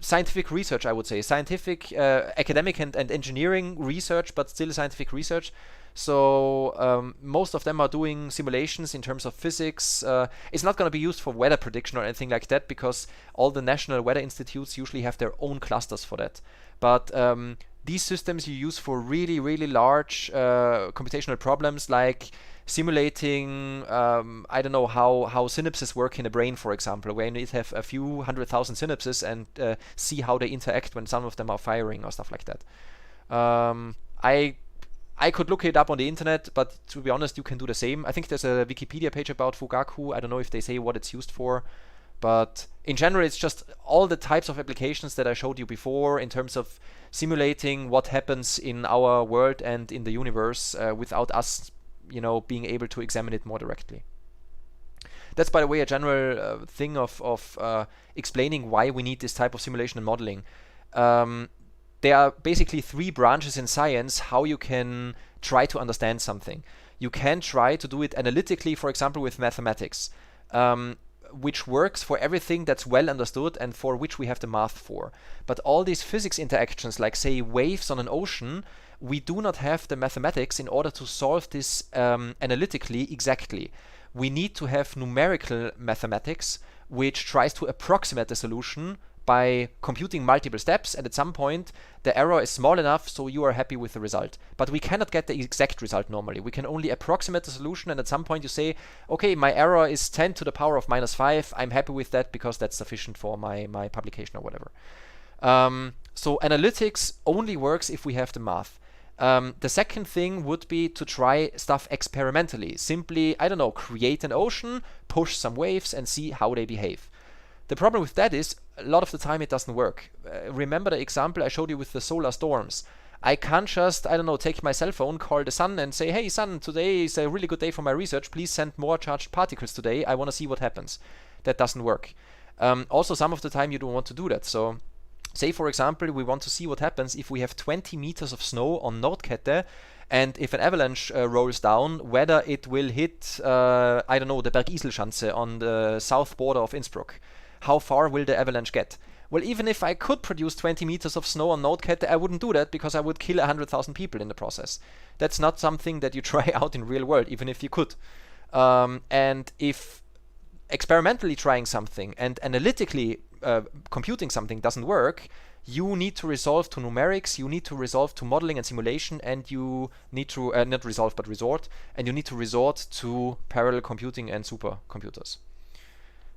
Scientific research, I would say. Scientific, academic and engineering research, but still scientific research. So most of them are doing simulations in terms of physics. It's not going to be used for weather prediction or anything like that because all the national weather institutes usually have their own clusters for that. But these systems you use for really, really large computational problems like simulating, I don't know, how synapses work in a brain, for example, where you need to have a few 100,000 synapses and see how they interact when some of them are firing or stuff like that. I could look it up on the internet, but to be honest, you can do the same. I think there's a Wikipedia page about Fugaku. I don't know if they say what it's used for, but in general, it's just all the types of applications that I showed you before in terms of simulating what happens in our world and in the universe without us, being able to examine it more directly. That's, by the way, a general thing of explaining why we need this type of simulation and modeling. There are basically 3 branches in science how you can try to understand something. You can try to do it analytically, for example, with mathematics, which works for everything that's well understood and for which we have the math for. But all these physics interactions, like say waves on an ocean, we do not have the mathematics in order to solve this analytically exactly. We need to have numerical mathematics, which tries to approximate the solution by computing multiple steps, and at some point the error is small enough so you are happy with the result. But we cannot get the exact result normally. We can only approximate the solution, and at some point you say, okay, my error is 10 to the power of minus 5. I'm happy with that because that's sufficient for my publication or whatever. So analytics only works if we have the math. The second thing would be to try stuff experimentally. Simply, I don't know, create an ocean, push some waves and see how they behave. The problem with that is a lot of the time it doesn't work. Remember the example I showed you with the solar storms. I can't just, I don't know, take my cell phone, call the sun and say, hey sun, today is a really good day for my research. Please send more charged particles today. I want to see what happens. That doesn't work. Also, some of the time you don't want to do that. So say, for example, we want to see what happens if we have 20 meters of snow on Nordkette, and if an avalanche rolls down, whether it will hit, I don't know, the Bergiselschanze on the south border of Innsbruck. How far will the avalanche get? Well, even if I could produce 20 meters of snow on Nordkette, I wouldn't do that because I would kill 100,000 people in the process. That's not something that you try out in real world, even if you could. And if experimentally trying something and analytically computing something doesn't work, you need to resolve to numerics, you need to resolve to modeling and simulation, and you need to not resolve but resort, and you need to resort to parallel computing and supercomputers.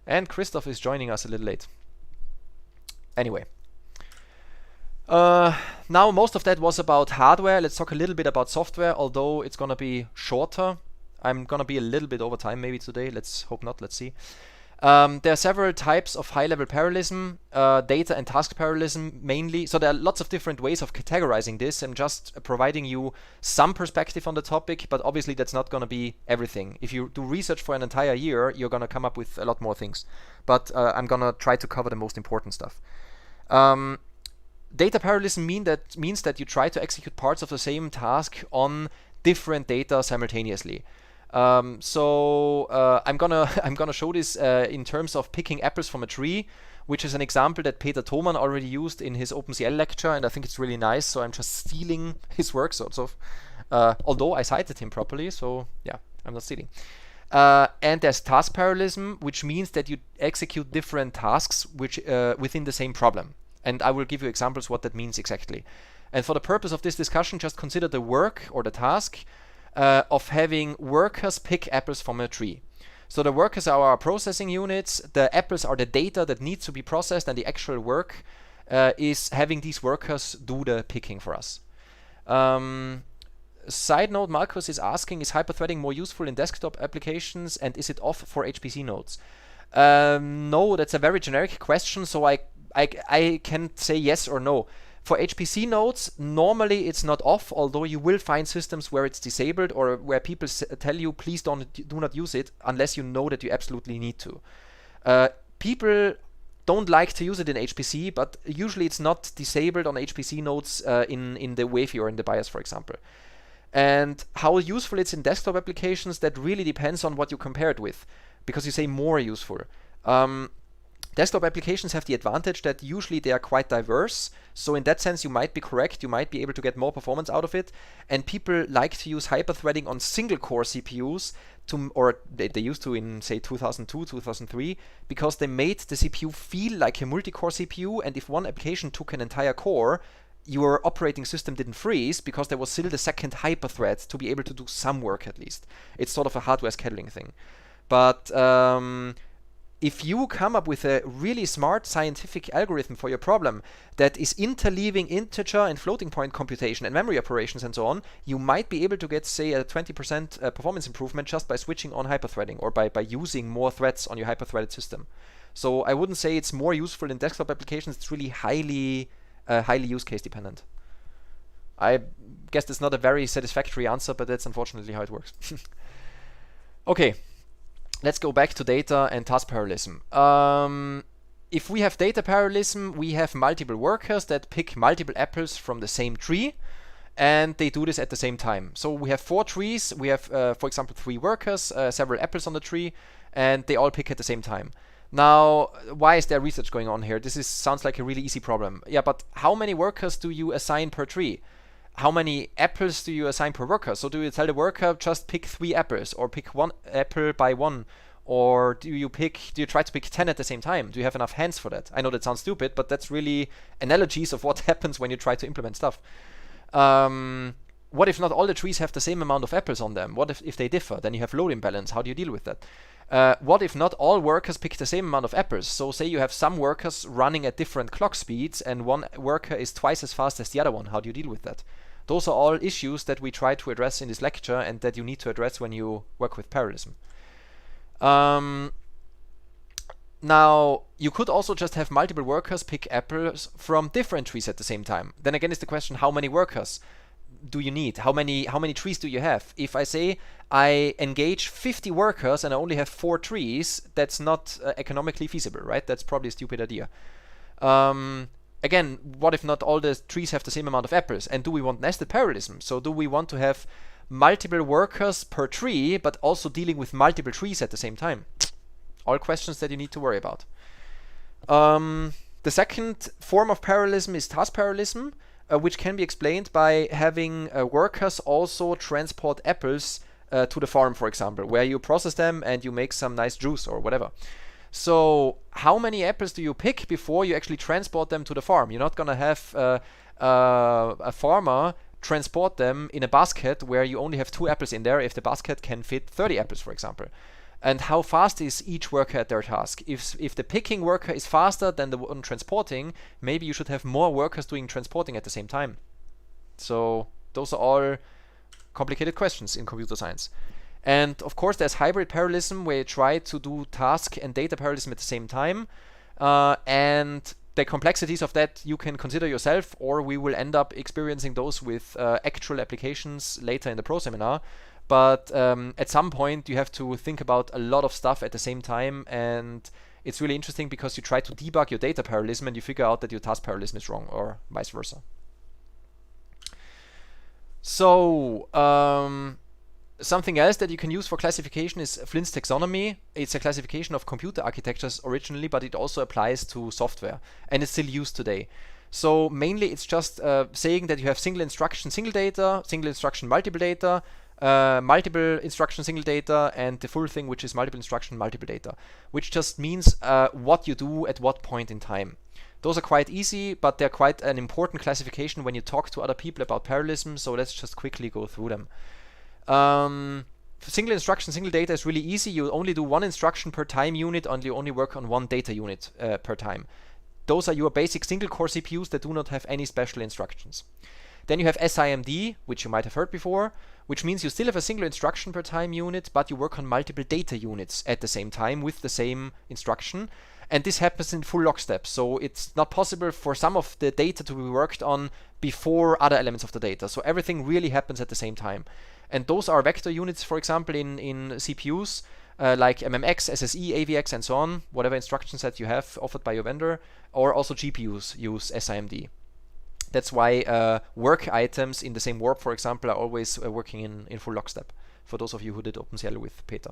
And Christoph is joining us a little late. Anyway, now most of that was about hardware. Let's talk a little bit about software, although it's gonna be shorter. I'm gonna be a little bit over time maybe today. Let's hope not. Let's see. There are several types of high-level parallelism, data and task parallelism mainly. So there are lots of different ways of categorizing this. I'm just providing you some perspective on the topic, but obviously that's not going to be everything. If you do research for an entire year, you're going to come up with a lot more things. But I'm going to try to cover the most important stuff. Data parallelism means that you try to execute parts of the same task on different data simultaneously. I'm gonna show this in terms of picking apples from a tree, which is an example that Peter Thoman already used in his OpenCL lecture, and I think it's really nice. So I'm just stealing his work, sort of. Although I cited him properly, so yeah, I'm not stealing. And there's task parallelism, which means that you execute different tasks which within the same problem. And I will give you examples what that means exactly. And for the purpose of this discussion, just consider the work or the task of having workers pick apples from a tree. So the workers are our processing units, the apples are the data that needs to be processed, and the actual work is having these workers do the picking for us. Side note, Marcus is asking, is hyperthreading more useful in desktop applications and is it off for HPC nodes? No, that's a very generic question, so I can't say yes or no. For HPC nodes, normally it's not off, although you will find systems where it's disabled or where people tell you, please do not use it unless you know that you absolutely need to. People don't like to use it in HPC, but usually it's not disabled on HPC nodes in the Wi-Fi or in the BIOS, for example. And how useful it's in desktop applications, that really depends on what you compare it with, because you say more useful. Desktop applications have the advantage that usually they are quite diverse, so in that sense you might be correct, you might be able to get more performance out of it, and people like to use hyperthreading on single core CPUs, or they used to in say 2002, 2003, because they made the CPU feel like a multi-core CPU, and if one application took an entire core, your operating system didn't freeze because there was still the second hyperthread to be able to do some work at least. It's sort of a hardware scheduling thing. But if you come up with a really smart scientific algorithm for your problem that is interleaving integer and floating point computation and memory operations and so on, you might be able to get, say, a 20% performance improvement just by switching on hyperthreading or by using more threads on your hyperthreaded system. So I wouldn't say it's more useful in desktop applications. It's really highly use case dependent. I guess that's not a very satisfactory answer, but that's unfortunately how it works. Okay. Let's go back to data and task parallelism. If we have data parallelism, we have multiple workers that pick multiple apples from the same tree, and they do this at the same time. So we have 4 trees, we have, for example, 3 workers, several apples on the tree, and they all pick at the same time. Now, why is there research going on here? This sounds like a really easy problem. Yeah, but how many workers do you assign per tree? How many apples do you assign per worker? So do you tell the worker just pick 3 apples or pick 1 apple by 1? Or do you try to pick 10 at the same time? Do you have enough hands for that? I know that sounds stupid, but that's really analogies of what happens when you try to implement stuff. What if not all the trees have the same amount of apples on them? What if they differ? Then you have load imbalance. How do you deal with that? What if not all workers pick the same amount of apples? So say you have some workers running at different clock speeds and one worker is twice as fast as the other one. How do you deal with that? Those are all issues that we try to address in this lecture and that you need to address when you work with parallelism. Now, you could also just have multiple workers pick apples from different trees at the same time. Then again, is the question, how many workers do you need? How many trees do you have? If I say I engage 50 workers and I only have 4 trees, that's not economically feasible, right? That's probably a stupid idea. Again, what if not all the trees have the same amount of apples? And do we want nested parallelism? So do we want to have multiple workers per tree, but also dealing with multiple trees at the same time? All questions that you need to worry about. The second form of parallelism is task parallelism, which can be explained by having workers also transport apples to the farm, for example, where you process them and you make some nice juice or whatever. So how many apples do you pick before you actually transport them to the farm? You're not going to have a farmer transport them in a basket where you only have 2 apples in there if the basket can fit 30 apples, for example. And how fast is each worker at their task? If the picking worker is faster than the one transporting, maybe you should have more workers doing transporting at the same time. So those are all complicated questions in computer science. And of course, there's hybrid parallelism where you try to do task and data parallelism at the same time. And the complexities of that you can consider yourself, or we will end up experiencing those with actual applications later in the pro seminar. But at some point you have to think about a lot of stuff at the same time, and it's really interesting because you try to debug your data parallelism and you figure out that your task parallelism is wrong, or vice versa. So something else that you can use for classification is Flint's taxonomy. It's a classification of computer architectures originally, but it also applies to software, and it's still used today. So mainly it's just saying that you have single instruction, single data, single instruction, multiple data, multiple instruction, single data, and the full thing, which is multiple instruction, multiple data, which just means what you do at what point in time. Those are quite easy, but they're quite an important classification when you talk to other people about parallelism, so let's just quickly go through them. Single instruction, single data is really easy. You only do 1 instruction per time unit, and you only work on 1 data unit per time. Those are your basic single core CPUs that do not have any special instructions. Then you have SIMD, which you might have heard before, which means you still have a single instruction per time unit, but you work on multiple data units at the same time with the same instruction. And this happens in full lockstep. So it's not possible for some of the data to be worked on before other elements of the data. So everything really happens at the same time. And those are vector units, for example, in CPUs, like MMX, SSE, AVX, and so on, whatever instruction set you have offered by your vendor, or also GPUs use SIMD. That's why work items in the same warp, for example, are always working in full lockstep, for those of you who did OpenCL with Peter.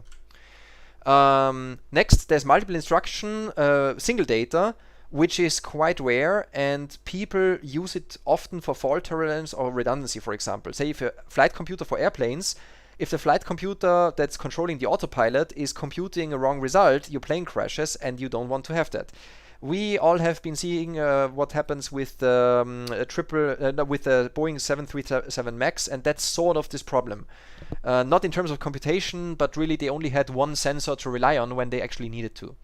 Next, there's multiple instruction, single data, which is quite rare, and people use it often for fault tolerance or redundancy, for example. Say if a flight computer for airplanes, if the flight computer that's controlling the autopilot is computing a wrong result, your plane crashes, and you don't want to have that. We all have been seeing what happens with the with the Boeing 737 MAX, and that's sort of this problem. Not in terms of computation, but really they only had 1 sensor to rely on when they actually needed to.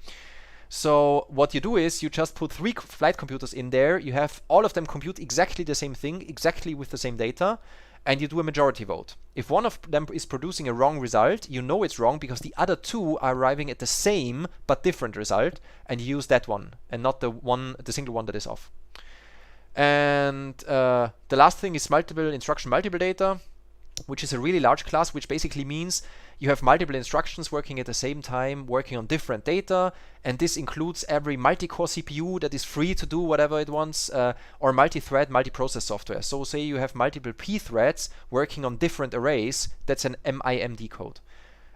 So what you do is you just put 3 flight computers in there, you have all of them compute exactly the same thing, exactly with the same data, and you do a majority vote. If one of them is producing a wrong result, you know it's wrong because the other 2 are arriving at the same but different result, and you use that one and not the single one that is off. And the last thing is multiple instruction, multiple data, which is a really large class, which basically means you have multiple instructions working at the same time, working on different data, and this includes every multi-core CPU that is free to do whatever it wants, or multi-thread, multi-process software. So say you have multiple P-threads working on different arrays, that's an MIMD code.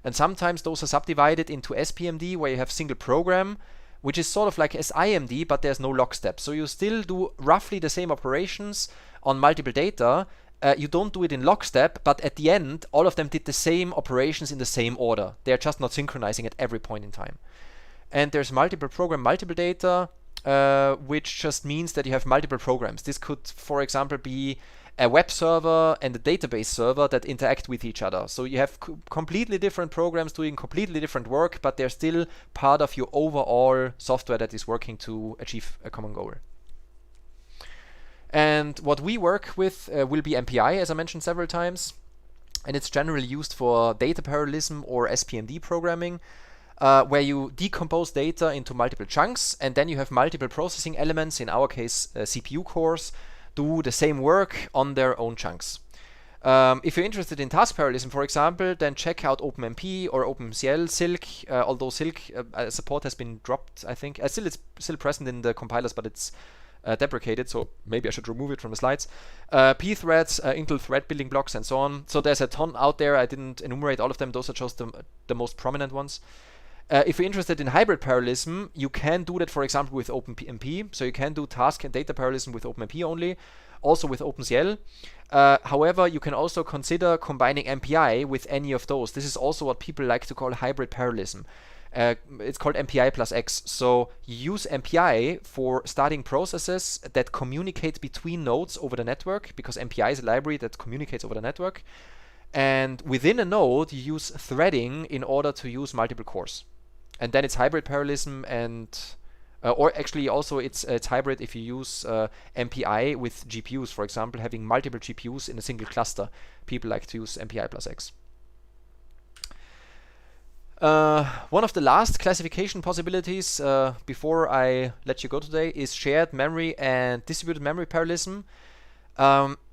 And sometimes those are subdivided into SPMD, where you have single program, which is sort of like SIMD, but there's no lockstep. So you still do roughly the same operations on multiple data. You don't do it in lockstep, but at the end, all of them did the same operations in the same order. They're just not synchronizing at every point in time. And there's multiple program, multiple data, which just means that you have multiple programs. This could, for example, be a web server and a database server that interact with each other. So you have completely different programs doing completely different work, but they're still part of your overall software that is working to achieve a common goal. And what we work with will be MPI, as I mentioned several times, and it's generally used for data parallelism or SPMD programming, where you decompose data into multiple chunks, and then you have multiple processing elements, in our case CPU cores, do the same work on their own chunks. If you're interested in task parallelism, for example, then check out OpenMP or OpenCL Silk, although Silk support has been dropped, I think. It's still present in the compilers, but it's deprecated, so maybe I should remove it from the slides. P-threads, Intel thread building blocks, and so on. So there's a ton out there. I didn't enumerate all of them. Those are just the most prominent ones. If you're interested in hybrid parallelism, you can do that, for example, with OpenMP. So you can do task and data parallelism with OpenMP only, also with OpenCL. However, you can also consider combining MPI with any of those. This is also what people like to call hybrid parallelism. It's called MPI plus X. So you use MPI for starting processes that communicate between nodes over the network, because MPI is a library that communicates over the network. And within a node, you use threading in order to use multiple cores. And then it's hybrid parallelism, and or actually also it's hybrid if you use MPI with GPUs, for example, having multiple GPUs in a single cluster. People like to use MPI plus X. One of the last classification possibilities before I let you go today is shared memory and distributed memory parallelism.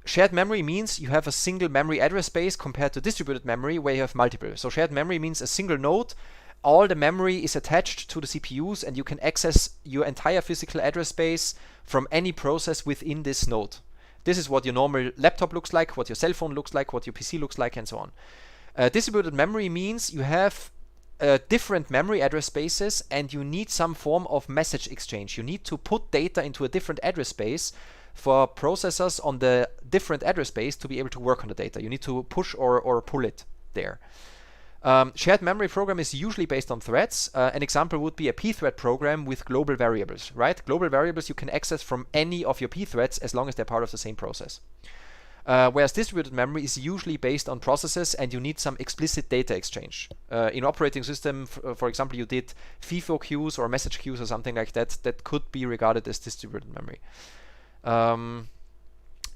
Shared memory means you have a single memory address space compared to distributed memory where you have multiple. So shared memory means a single node. All the memory is attached to the CPUs, and you can access your entire physical address space from any process within this node. This is what your normal laptop looks like, what your cell phone looks like, what your PC looks like, and so on. Distributed memory means you have different memory address spaces, and you need some form of message exchange. You need to put data into a different address space for processors on the different address space to be able to work on the data. You need to push or pull it there. Shared memory program is usually based on threads. An example would be a pthread program with global variables, right? Global variables you can access from any of your pthreads as long as they're part of the same process. Whereas distributed memory is usually based on processes, and you need some explicit data exchange. In operating system, for example, you did FIFO queues or message queues or something like that, that could be regarded as distributed memory.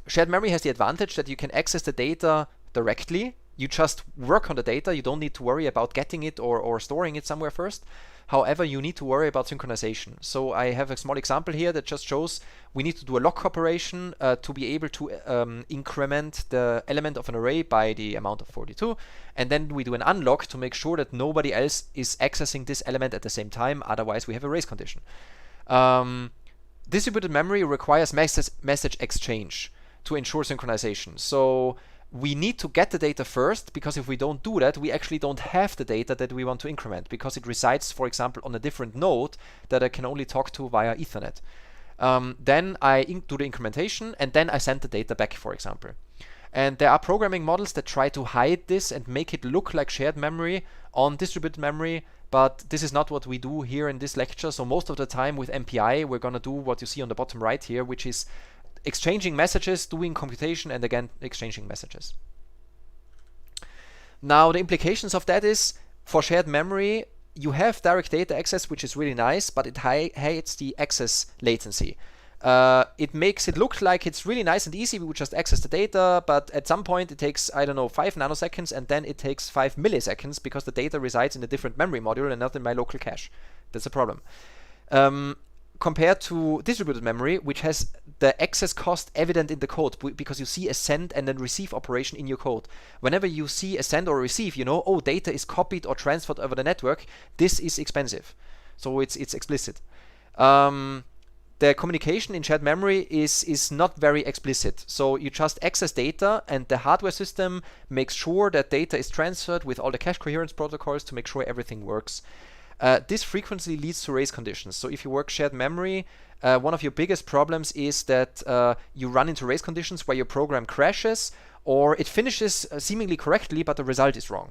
Shared memory has the advantage that you can access the data directly. You just work on the data. You don't need to worry about getting it or storing it somewhere first. However, you need to worry about synchronization. So I have a small example here that just shows we need to do a lock operation to be able to increment the element of an array by the amount of 42. And then we do an unlock to make sure that nobody else is accessing this element at the same time. Otherwise, we have a race condition. Distributed memory requires message exchange to ensure synchronization. So we need to get the data first, because if we don't do that, we actually don't have the data that we want to increment, because it resides, for example, on a different node that I can only talk to via Ethernet. Then I do the incrementation, and then I send the data back, for example. And there are programming models that try to hide this and make it look like shared memory on distributed memory, but this is not what we do here in this lecture. So most of the time with MPI, we're going to do what you see on the bottom right here, which is exchanging messages, doing computation, and again exchanging messages. Now the implications of that is, for shared memory, you have direct data access, which is really nice, but it hides the access latency. It makes it look like it's really nice and easy. We would just access the data, but at some point it takes, I don't know, 5 nanoseconds, and then it takes 5 milliseconds because the data resides in a different memory module and not in my local cache. That's a problem. Compared to distributed memory, which has the access cost evident in the code, because you see a send and then receive operation in your code. Whenever you see a send or receive, you know, oh, data is copied or transferred over the network. This is expensive. So it's explicit. The communication in shared memory is not very explicit. So you just access data, and the hardware system makes sure that data is transferred with all the cache coherence protocols to make sure everything works. This frequently leads to race conditions. So if you work shared memory, one of your biggest problems is that you run into race conditions where your program crashes, or it finishes seemingly correctly, but the result is wrong.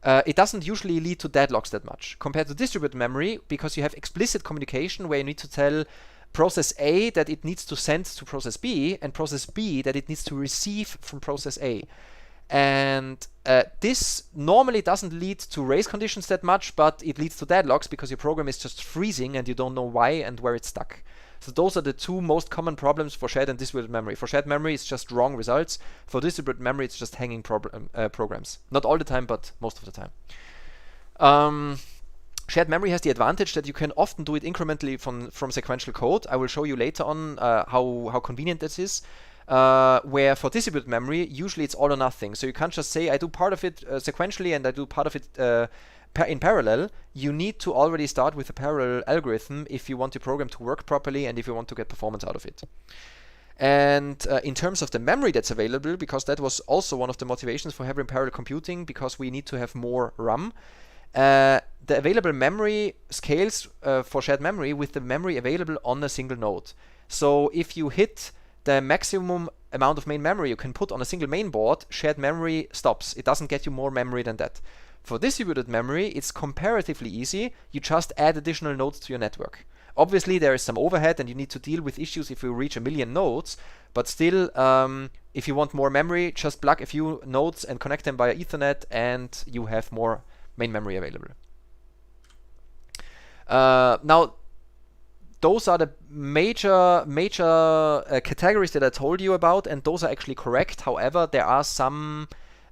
It doesn't usually lead to deadlocks that much compared to distributed memory, because you have explicit communication where you need to tell process A that it needs to send to process B, and process B that it needs to receive from process A. And this normally doesn't lead to race conditions that much, but it leads to deadlocks because your program is just freezing and you don't know why and where it's stuck. So those are the two most common problems for shared and distributed memory. For shared memory, it's just wrong results. For distributed memory, it's just hanging programs. Not all the time, but most of the time. Shared memory has the advantage that you can often do it incrementally from sequential code. I will show you later on how convenient this is. Where for distributed memory, usually it's all or nothing. So you can't just say, I do part of it sequentially and I do part of it in parallel. You need to already start with a parallel algorithm if you want your program to work properly and if you want to get performance out of it. And in terms of the memory that's available, because that was also one of the motivations for having parallel computing, because we need to have more RAM, the available memory scales for shared memory with the memory available on a single node. So if you hit the maximum amount of main memory you can put on a single main board, shared memory stops. It doesn't get you more memory than that. For distributed memory, it's comparatively easy. You just add additional nodes to your network. Obviously, there is some overhead and you need to deal with issues if you reach 1 million nodes, but still, if you want more memory, just plug a few nodes and connect them via Ethernet and you have more main memory available. Now, those are the major categories that I told you about, and those are actually correct. However, there are some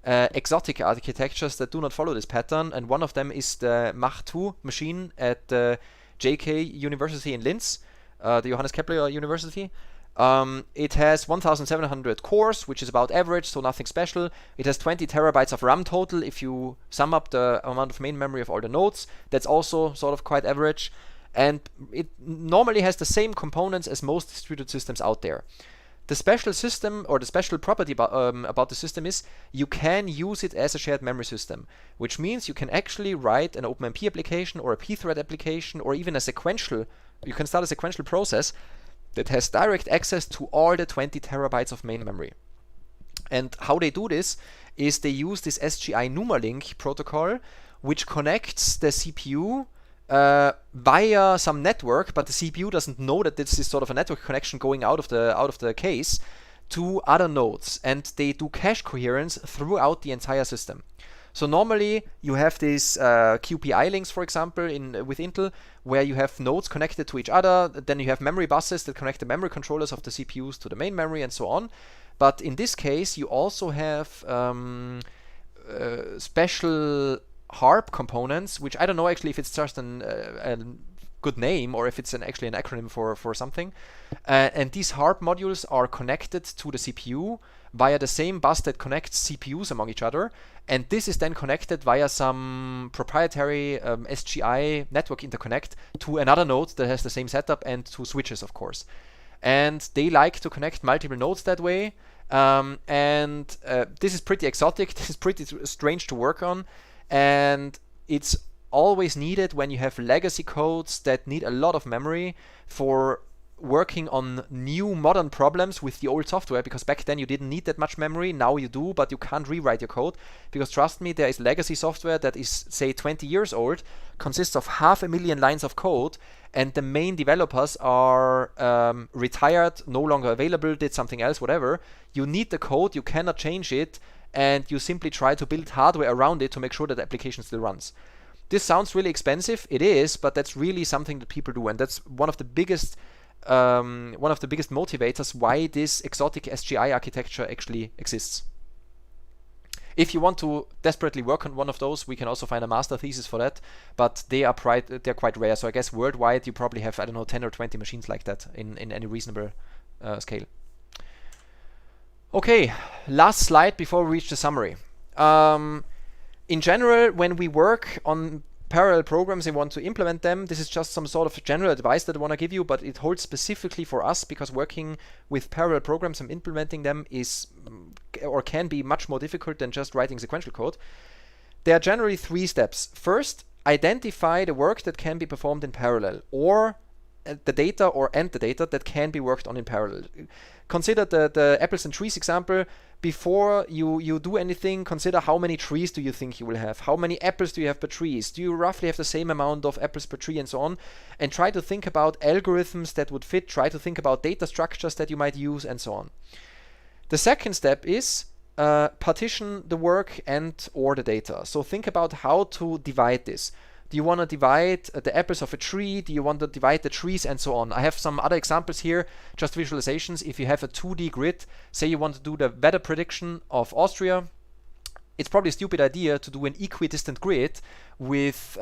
exotic architectures that do not follow this pattern, and one of them is the Mach 2 machine at the JK University in Linz, the Johannes Kepler University. It has 1,700 cores, which is about average, so nothing special. It has 20 terabytes of RAM total. If you sum up the amount of main memory of all the nodes, that's also sort of quite average. And it normally has the same components as most distributed systems out there. The special system, or the special property about the system is you can use it as a shared memory system, which means you can actually write an OpenMP application or a pthread application or even a sequential, you can start a sequential process that has direct access to all the 20 terabytes of main memory. And how they do this is they use this SGI NumaLink protocol, which connects the CPU via some network, but the CPU doesn't know that this is sort of a network connection going out of the case to other nodes, and they do cache coherence throughout the entire system. So normally you have these QPI links, for example, with Intel, where you have nodes connected to each other. Then you have memory buses that connect the memory controllers of the CPUs to the main memory and so on. But in this case, you also have special HARP components, which I don't know actually if it's just a good name or if it's actually an acronym for something. And these HARP modules are connected to the CPU via the same bus that connects CPUs among each other. And this is then connected via some proprietary SGI network interconnect to another node that has the same setup and to switches, of course. And they like to connect multiple nodes that way. This is pretty exotic. This is pretty strange to work on. And it's always needed when you have legacy codes that need a lot of memory for working on new modern problems with the old software, because back then you didn't need that much memory. Now you do, but you can't rewrite your code, because trust me, there is legacy software that is, say, 20 years old, consists of 500,000 lines of code, and the main developers are retired, no longer available, did something else, whatever. You need the code, you cannot change it, and you simply try to build hardware around it to make sure that the application still runs. This sounds really expensive. It is, but that's really something that people do, and that's one of the biggest motivators why this exotic SGI architecture actually exists. If you want to desperately work on one of those, we can also find a master thesis for that, but they're quite rare. So I guess worldwide you probably have, I don't know, 10 or 20 machines like that in any reasonable scale. Okay, last slide before we reach the summary. In general, when we work on parallel programs and want to implement them, this is just some sort of general advice that I want to give you, but it holds specifically for us because working with parallel programs and implementing them is or can be much more difficult than just writing sequential code. There are generally 3 steps. First, identify the work that can be performed in parallel, or the data that can be worked on in parallel. Consider the apples and trees example. before you do anything, consider how many trees do you think you will have? How many apples do you have per trees? Do you roughly have the same amount of apples per tree and so on? And try to think about algorithms that would fit. Try to think about data structures that you might use and so on. The second step is partition the work and or the data. So think about how to divide this. Do you want to divide the apples of a tree? Do you want to divide the trees and so on? I have some other examples here, just visualizations. If you have a 2D grid, say you want to do the weather prediction of Austria, it's probably a stupid idea to do an equidistant grid with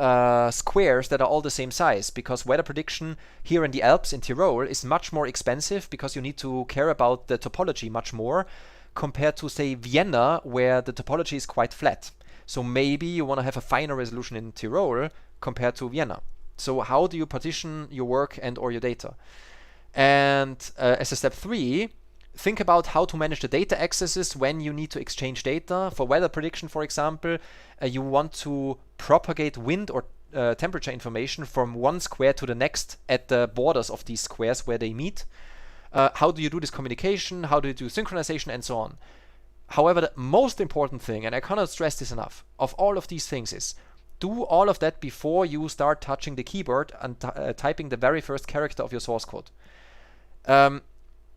squares that are all the same size, because weather prediction here in the Alps in Tyrol is much more expensive because you need to care about the topology much more compared to, say, Vienna, where the topology is quite flat. So maybe you want to have a finer resolution in Tyrol compared to Vienna. So how do you partition your work and or your data? And as a step 3, think about how to manage the data accesses when you need to exchange data. For weather prediction, for example, you want to propagate wind or temperature information from one square to the next at the borders of these squares where they meet. How do you do this communication? How do you do synchronization and so on? However, the most important thing, and I cannot stress this enough, of all of these things is do all of that before you start touching the keyboard and typing the very first character of your source code.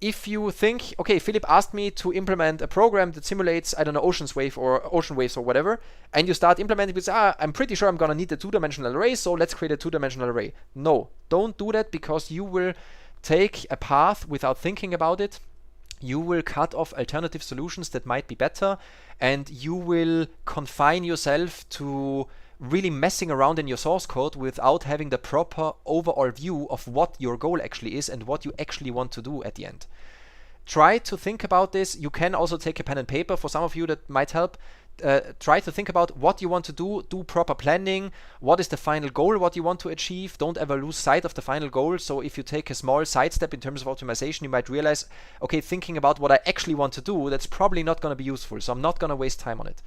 If you think, okay, Philip asked me to implement a program that simulates, I don't know, ocean waves or whatever, and you start implementing this, I'm pretty sure I'm going to need a 2-dimensional array, so let's create a 2-dimensional array. No, don't do that, because you will take a path without thinking about it. You will cut off alternative solutions that might be better, and you will confine yourself to really messing around in your source code without having the proper overall view of what your goal actually is and what you actually want to do at the end. Try to think about this. You can also take a pen and paper. For some of you that might help. Try to think about what you want to do proper planning, what is the final goal, what you want to achieve. Don't ever lose sight of the final goal. So if you take a small sidestep in terms of optimization, you might realize, okay, thinking about what I actually want to do, that's probably not going to be useful, so I'm not going to waste time on it.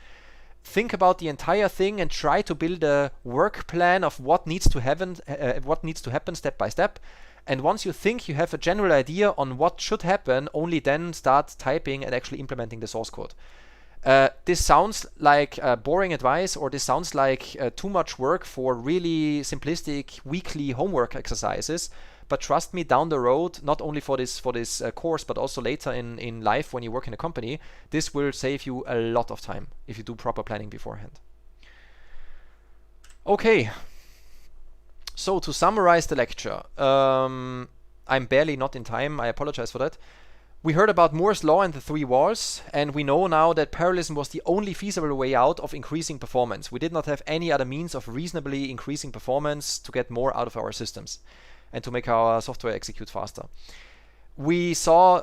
Think about the entire thing and try to build a work plan of what needs to happen step by step. And once you think you have a general idea on what should happen, only then start typing and actually implementing the source code. This sounds like boring advice, or this sounds like too much work for really simplistic weekly homework exercises. But trust me, down the road, not only for this course, but also later in life when you work in a company, this will save you a lot of time if you do proper planning beforehand. Okay. So to summarize the lecture, I'm barely not in time. I apologize for that. We heard about Moore's law and the 3 walls, and we know now that parallelism was the only feasible way out of increasing performance. We did not have any other means of reasonably increasing performance to get more out of our systems and to make our software execute faster. We saw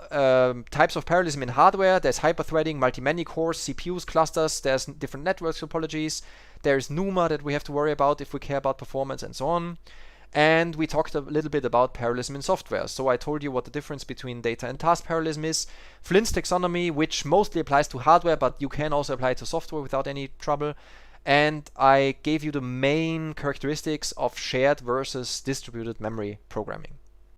types of parallelism in hardware. There's hyperthreading, multi-many cores, CPUs, clusters. There's different network topologies. There's NUMA that we have to worry about if we care about performance and so on. And we talked a little bit about parallelism in software. So I told you what the difference between data and task parallelism is. Flint's taxonomy, which mostly applies to hardware, but you can also apply it to software without any trouble. And I gave you the main characteristics of shared versus distributed memory programming.